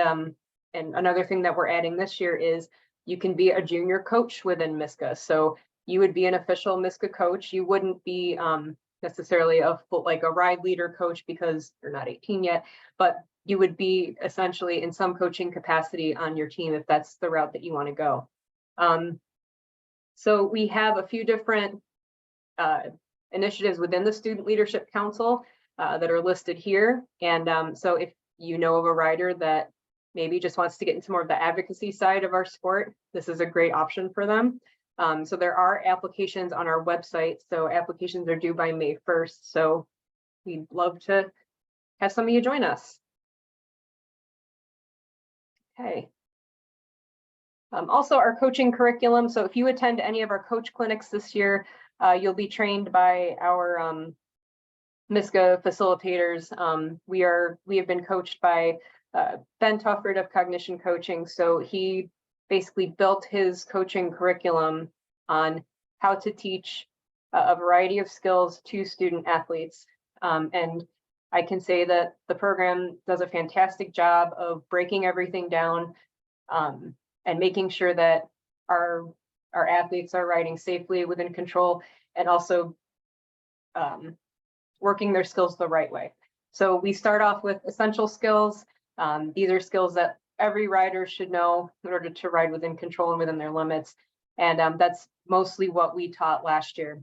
another thing that we're adding this year is you can be a junior coach within MiSCA. So you would be an official MiSCA coach. You wouldn't be necessarily like a ride leader coach because you're not 18 yet, but you would be essentially in some coaching capacity on your team if that's the route that you want to go. So we have a few different initiatives within the Student Leadership Council that are listed here. And so if you know of a rider that maybe just wants to get into more of the advocacy side of our sport, this is a great option for them. So there are applications on our website. So applications are due by May 1st. So we'd love to have some of you join us. Okay. Also our coaching curriculum. So if you attend any of our coach clinics this year, you'll be trained by our MiSCA facilitators. We have been coached by Ben Tufford of Cognition Coaching. So he basically built his coaching curriculum on how to teach a variety of skills to student athletes. And I can say that the program does a fantastic job of breaking everything down and making sure that our athletes are riding safely within control, and also working their skills the right way. So we start off with essential skills. These are skills that every rider should know in order to ride within control and within their limits. And that's mostly what we taught last year.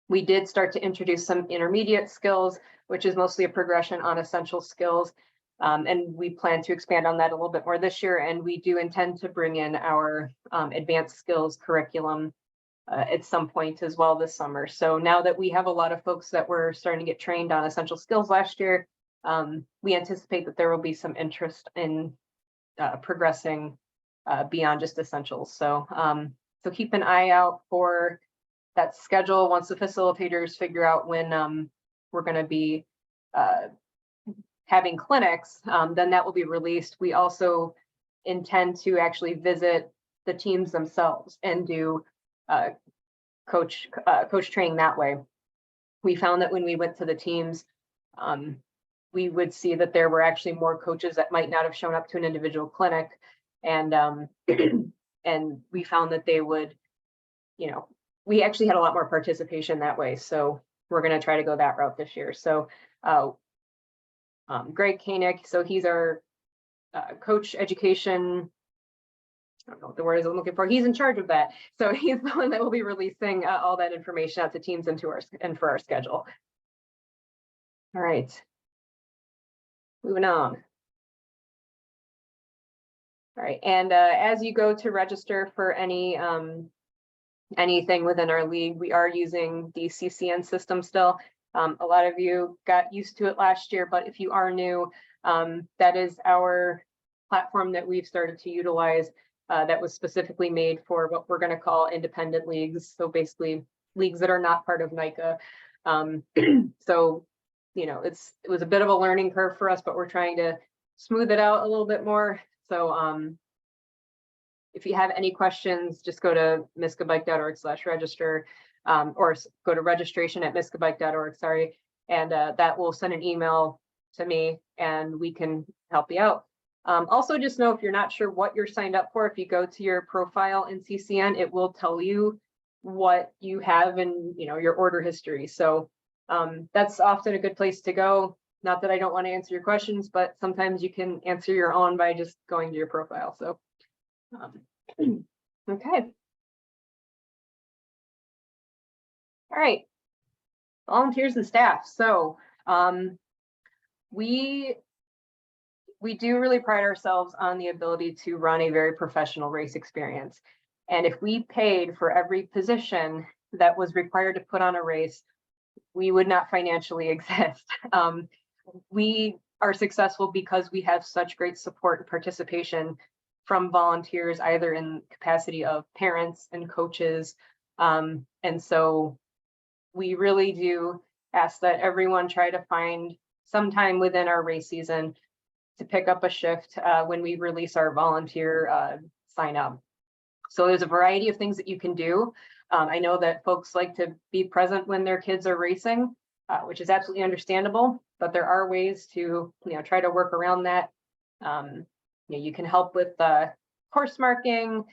We did start to introduce some intermediate skills, which is mostly a progression on essential skills. And we plan to expand on that a little bit more this year. And we do intend to bring in our advanced skills curriculum at some point as well this summer. So now that we have a lot of folks that were starting to get trained on essential skills last year, we anticipate that there will be some interest in progressing beyond just essentials. So, so keep an eye out for that schedule. Once the facilitators figure out when we're going to be having clinics, then that will be released. We also intend to actually visit the teams themselves and do coach training that way. We found that when we went to the teams, we would see that there were actually more coaches that might not have shown up to an individual clinic. And and we found that they would, you know, we actually had a lot more participation that way. So we're going to try to go that route this year. So Greg Koenig, so he's our coach education, I don't know what the word is I'm looking for. He's in charge of that. So he's the one that will be releasing all that information out to teams and for our schedule. All right. Moving on. All right, and as you go to register for any anything within our league, we are using the CCN system still. A lot of you got used to it last year, but if you are new, that is our platform that we've started to utilize that was specifically made for what we're going to call independent leagues. So basically leagues that are not part of NICA. So, you know, it was a bit of a learning curve for us, but we're trying to smooth it out a little bit more. So if you have any questions, just go to miscabike.org/register or go to registration@miscabike.org, sorry, and that will send an email to me and we can help you out. Also, just know if you're not sure what you're signed up for, if you go to your profile in CCN, it will tell you what you have in, you know, your order history. So that's often a good place to go. Not that I don't want to answer your questions, but sometimes you can answer your own by just going to your profile. So, okay. All right. Volunteers and staff. So we do really pride ourselves on the ability to run a very professional race experience. And if we paid for every position that was required to put on a race, we would not financially exist. We are successful because we have such great support and participation from volunteers, either in capacity of parents and coaches. And so we really do ask that everyone try to find some time within our race season to pick up a shift when we release our volunteer sign up. So there's a variety of things that you can do. I know that folks like to be present when their kids are racing, which is absolutely understandable, but there are ways to, try to work around that. You can help with course marking.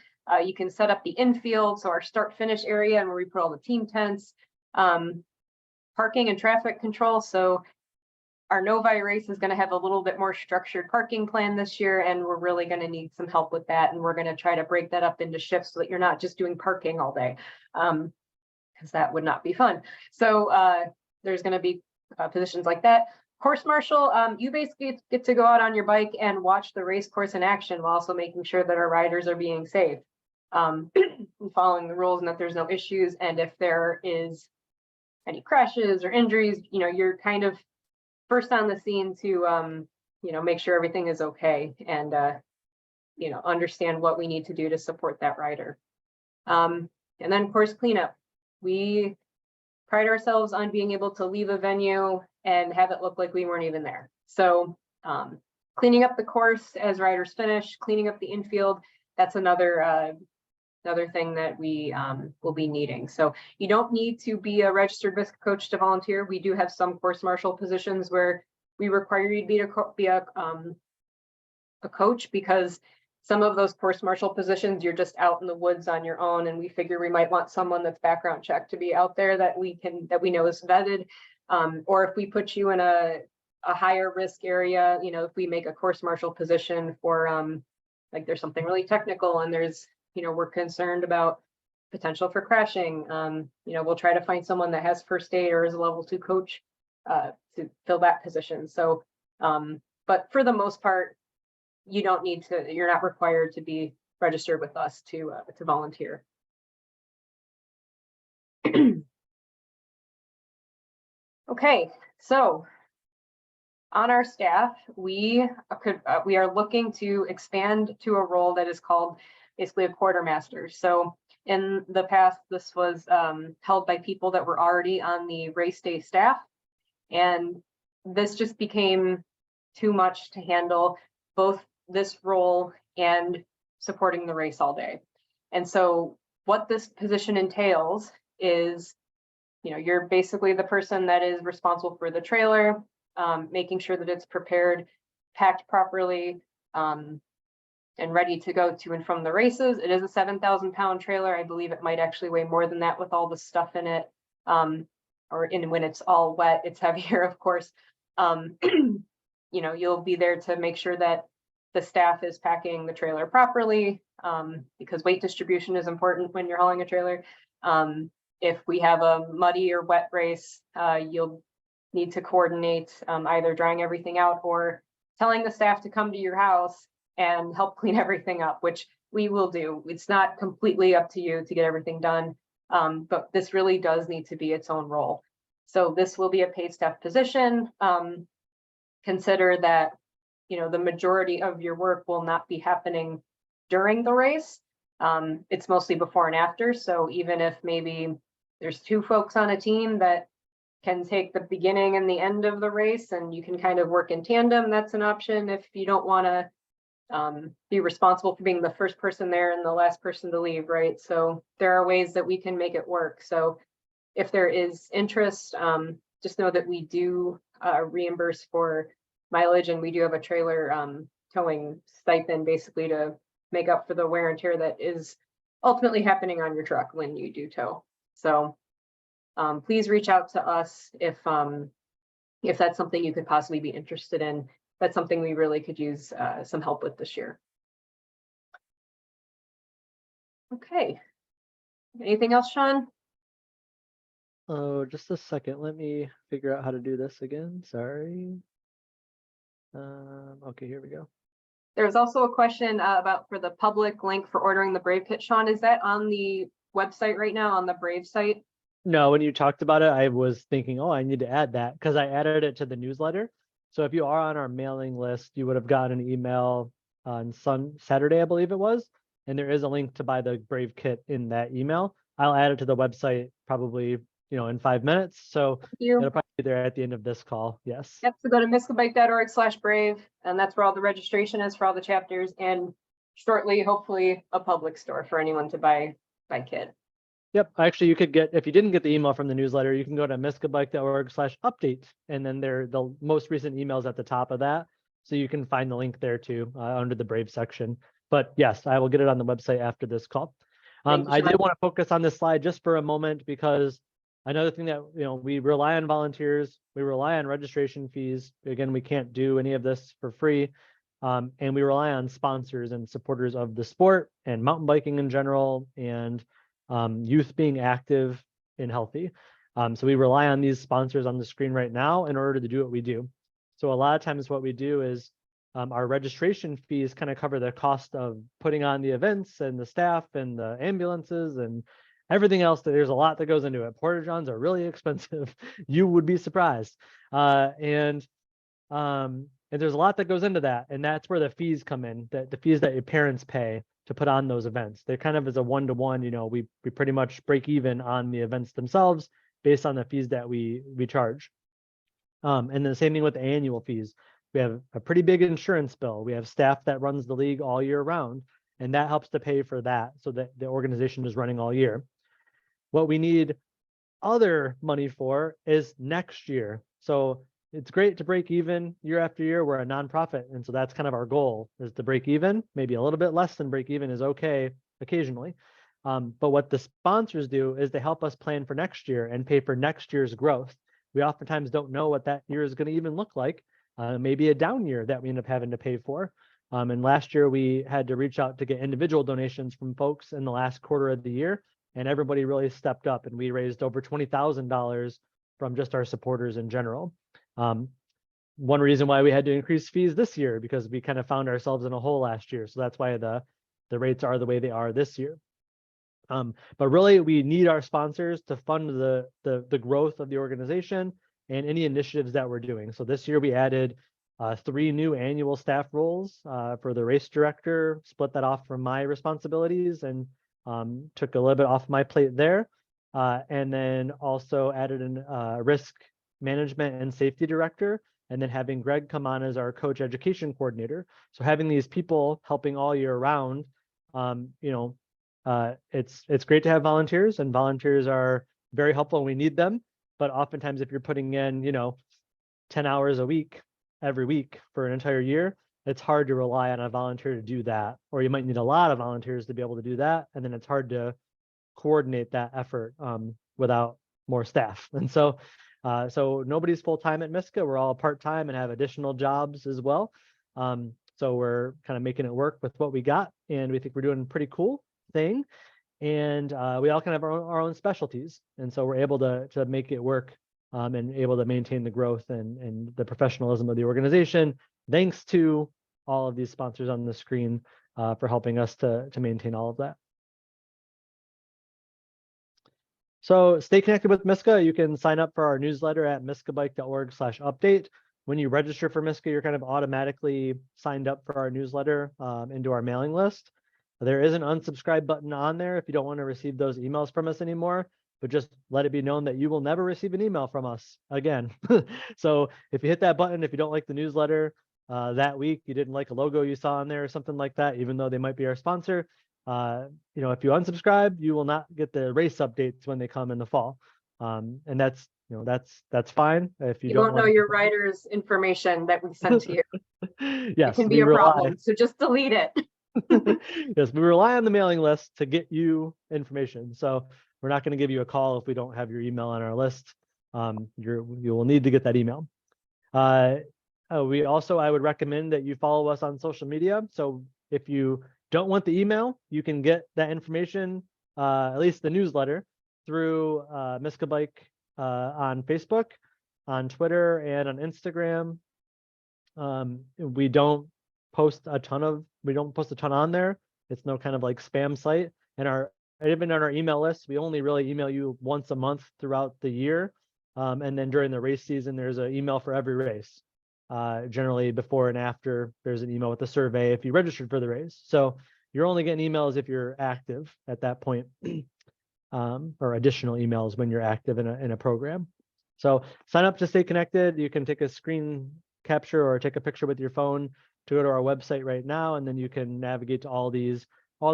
You can set up the infield, so our start finish area and where we put all the team tents, parking and traffic control. So our Novi race is going to have a little bit more structured parking plan this year, and we're really going to need some help with that. And we're going to try to break that up into shifts so that you're not just doing parking all day, because that would not be fun. So there's going to be positions like that. Course marshal, you basically get to go out on your bike and watch the race course in action while also making sure that our riders are being safe, and following the rules, and that there's no issues. And if there is any crashes or injuries, you're kind of first on the scene to make sure everything is okay, and understand what we need to do to support that rider. And then course cleanup. We pride ourselves on being able to leave a venue and have it look like we weren't even there. So cleaning up the course as riders finish, cleaning up the infield, that's another thing that we will be needing. So you don't need to be a registered MiSCA coach to volunteer. We do have some course marshal positions where we require you to be a coach, because some of those course marshal positions, you're just out in the woods on your own, and we figure we might want someone that's background checked to be out there that we know is vetted. Or if we put you in a higher risk area, if we make a course marshal position for like there's something really technical and there's we're concerned about potential for crashing, we'll try to find someone that has first aid or is a level 2 coach to fill that position. So but for the most part, you're not required to be registered with us to volunteer. Okay, so on our staff, we are looking to expand to a role that is called basically a quartermaster. So in the past, this was held by people that were already on the race day staff, and this just became too much to handle, both this role and supporting the race all day. And so what this position entails is, you're basically the person that is responsible for the trailer, making sure that it's prepared, packed properly, and ready to go to and from the races. It is a 7,000-pound trailer. I believe it might actually weigh more than that with all the stuff in it. When it's all wet, it's heavier, of course. You'll be there to make sure that the staff is packing the trailer properly, because weight distribution is important when you're hauling a trailer. If we have a muddy or wet race, you'll need to coordinate either drying everything out or telling the staff to come to your house and help clean everything up, which we will do. It's not completely up to you to get everything done, but this really does need to be its own role. So this will be a paid staff position. Consider that, the majority of your work will not be happening during the race. It's mostly before and after. So even if maybe there's 2 folks on a team that can take the beginning and the end of the race, and you can kind of work in tandem, that's an option if you don't want to be responsible for being the first person there and the last person to leave, right? So there are ways that we can make it work. So if there is interest, just know that we do reimburse for mileage, and we do have a trailer towing stipend basically to make up for the wear and tear that is ultimately happening on your truck when you do tow. So please reach out to us if that's something you could possibly be interested in. That's something we really could use some help with this year. Okay. Anything else, Sean? Oh, just a second. Let me figure out how to do this again. Sorry. Okay, here we go. There was also a question about for the public link for ordering the Brave Kit. Sean, is that on the website right now on the Brave site. No, when you talked about it, I was thinking, oh, I need to add that because I added it to the newsletter. So if you are on our mailing list, you would have gotten an email on Saturday, I believe it was. And there is a link to buy the Brave kit in that email. I'll add it to the website probably, in 5 minutes. So You. it'll probably be there at the end of this call. Yes. Yep, so go to miscabike.org/brave, and that's where all the registration is for all the chapters, and shortly, hopefully, a public store for anyone to buy kit. Yep. Actually, you could get, if you didn't get the email from the newsletter, you can go to miscabike.org/update. And then the most recent emails at the top of that. So you can find the link there too, under the Brave section. But yes, I will get it on the website after this call. Thank you, I Sean. did want to focus on this slide just for a moment because another thing that, we rely on volunteers, we rely on registration fees. Again, we can't do any of this for free. And we rely on sponsors and supporters of the sport and mountain biking in general, and youth being active and healthy. So we rely on these sponsors on the screen right now in order to do what we do. So a lot of times what we do is our registration fees kind of cover the cost of putting on the events and the staff and the ambulances and everything else. There's a lot that goes into it. Porta johns are really expensive. You would be surprised. And there's a lot that goes into that. And that's where the fees come in, the fees that your parents pay to put on those events. They're kind of as a one-to-one, we pretty much break even on the events themselves based on the fees that we charge. And then the same thing with the annual fees. We have a pretty big insurance bill. We have staff that runs the league all year round, and that helps to pay for that so that the organization is running all year. What we need other money for is next year. So it's great to break even year after year. We're a nonprofit, and so that's kind of our goal, is to break even. Maybe a little bit less than break even is okay occasionally. But what the sponsors do is they help us plan for next year and pay for next year's growth. We oftentimes don't know what that year is going to even look like. Maybe a down year that we end up having to pay for. And last year we had to reach out to get individual donations from folks in the last quarter of the year, and everybody really stepped up, and we raised over $20,000 from just our supporters in general. One reason why we had to increase fees this year, because we kind of found ourselves in a hole last year. So that's why the rates are the way they are this year. But really, we need our sponsors to fund the growth of the organization and any initiatives that we're doing. So this year we added 3 new annual staff roles for the race director, split that off from my responsibilities, and took a little bit off my plate there. And then also added a risk management and safety director, and then having Greg come on as our coach education coordinator. So having these people helping all year round, it's great to have volunteers, and volunteers are very helpful and we need them. But oftentimes if you're putting in, 10 hours a week, every week for an entire year, it's hard to rely on a volunteer to do that. Or you might need a lot of volunteers to be able to do that. And then it's hard to coordinate that effort without more staff. And so nobody's full-time at MiSCA. We're all part-time and have additional jobs as well. So we're kind of making it work with what we got, and we think we're doing a pretty cool thing. And we all kind of have our own specialties. And so we're able to make it work and able to maintain the growth and the professionalism of the organization, thanks to all of these sponsors on the screen for helping us to maintain all of that. So stay connected with MiSCA. You can sign up for our newsletter at miscabike.org/update. When you register for MiSCA, you're kind of automatically signed up for our newsletter into our mailing list. There is an unsubscribe button on there if you don't want to receive those emails from us anymore, but just let it be known that you will never receive an email from us again. So if you hit that button, if you don't like the newsletter that week, you didn't like a logo you saw on there or something like that, even though they might be our sponsor, if you unsubscribe, you will not get the race updates when they come in the fall. And that's fine. If you don't know your rider's information that we sent to you. Yes, it can be a problem. So just delete it. Yes, we rely on the mailing list to get you information. So we're not going to give you a call if we don't have your email on our list. You will need to get that email. I would recommend that you follow us on social media. So if you don't want the email, you can get that information, at least the newsletter, through MiSCA Bike on Facebook, on Twitter, and on Instagram. We don't post a ton on there. It's no kind of like spam site, and our even on our email list, we only really email you once a month throughout the year. And then during the race season, there's an email for every race. Generally before and after, there's an email with a survey if you registered for the race. So you're only getting emails if you're active at that point, or additional emails when you're active in a program. So sign up to stay connected. You can take a screen capture or take a picture with your phone to go to our website right now, and then you can navigate to all the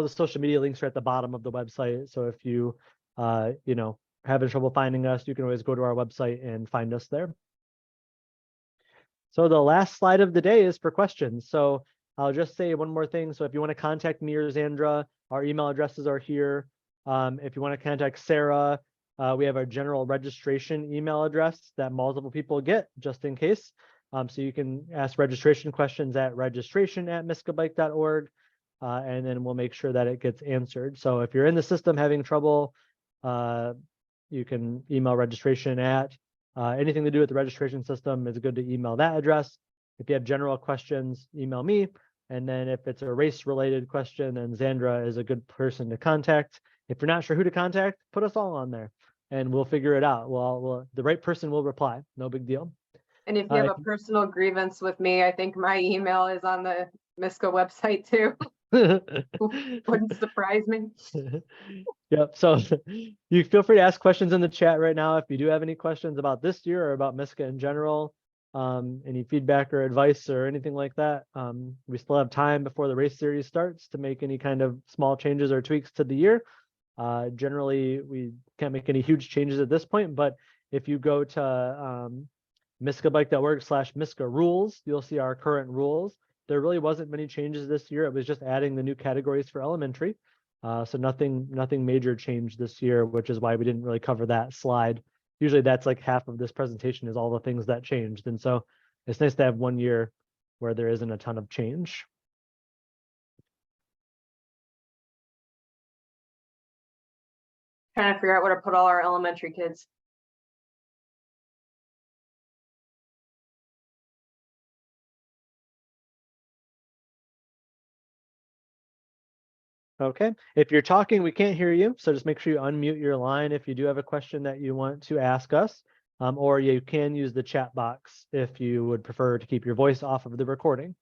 social media links are at the bottom of the website. So if you having trouble finding us, you can always go to our website and find us there. So the last slide of the day is for questions. So I'll just say one more thing. So if you want to contact me or Xandra, our email addresses are here. If you want to contact Sarah, we have our general registration email address that multiple people get just in case. So you can ask registration questions at registration@miscabike.org, and then we'll make sure that it gets answered. So if you're in the system having trouble, you can email registration at anything to do with the registration system. It's good to email that address. If you have general questions, email me. And then if it's a race related question, then Xandra is a good person to contact. If you're not sure who to contact, put us all on there and we'll figure it out. Well, the right person will reply. No big deal. And if you have a personal grievance with me, I think my email is on the MiSCA website too. Wouldn't surprise me. Yep. So you feel free to ask questions in the chat right now. If you do have any questions about this year or about MiSCA in general, any feedback or advice or anything like that, we still have time before the race series starts to make any kind of small changes or tweaks to the year. Generally, we can't make any huge changes at this point, but if you go to miscabike.org/MiSCA rules, you'll see our current rules. There really wasn't many changes this year. It was just adding the new categories for elementary. So nothing major changed this year, which is why we didn't really cover that slide. Usually that's like half of this presentation is all the things that changed. And so it's nice to have one year where there isn't a ton of change. Trying to figure out where to put all our elementary kids. Okay, if you're talking, we can't hear you. So just make sure you unmute your line if you do have a question that you want to ask us, or you can use the chat box if you would prefer to keep your voice off of the recording.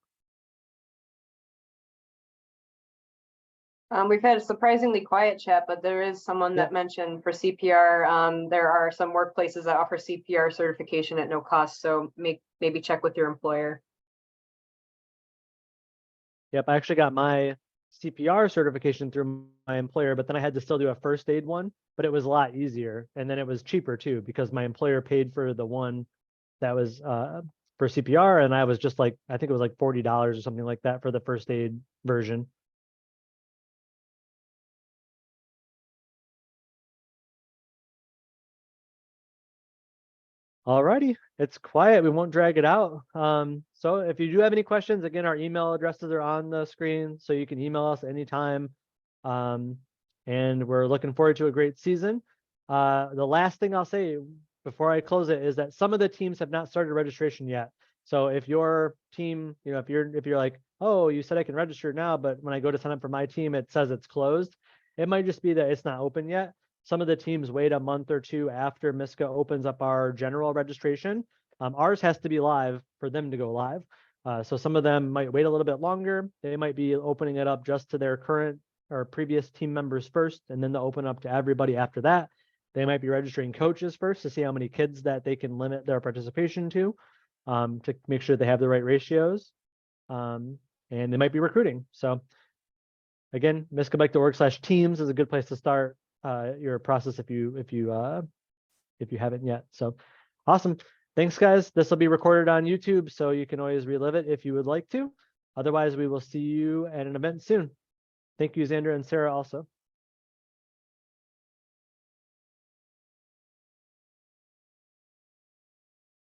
We've had a surprisingly quiet chat, but there is someone that mentioned for CPR, there are some workplaces that offer CPR certification at no cost. So maybe check with your employer. Yep, I actually got my CPR certification through my employer, but then I had to still do a first aid one, but it was a lot easier. And then it was cheaper too, because my employer paid for the one that was for CPR. And I was just like, I think it was like $40 or something like that for the first aid version. Alrighty, it's quiet. We won't drag it out. So if you do have any questions, again, our email addresses are on the screen, so you can email us anytime. And we're looking forward to a great season. The last thing I'll say before I close it is that some of the teams have not started registration yet. So if your team, if you're like, oh, you said I can register now, but when I go to sign up for my team, it says it's closed. It might just be that it's not open yet. Some of the teams wait a month or two after MiSCA opens up our general registration. Ours has to be live for them to go live. So some of them might wait a little bit longer. They might be opening it up just to their current or previous team members first, and then they'll open up to everybody after that. They might be registering coaches first to see how many kids that they can limit their participation to make sure they have the right ratios. And they might be recruiting. So again, miscabike.org/teams is a good place to start your process if you haven't yet. So awesome. Thanks, guys. This will be recorded on YouTube, so you can always relive it if you would like to. Otherwise, we will see you at an event soon. Thank you, Xandra and Sarah, also.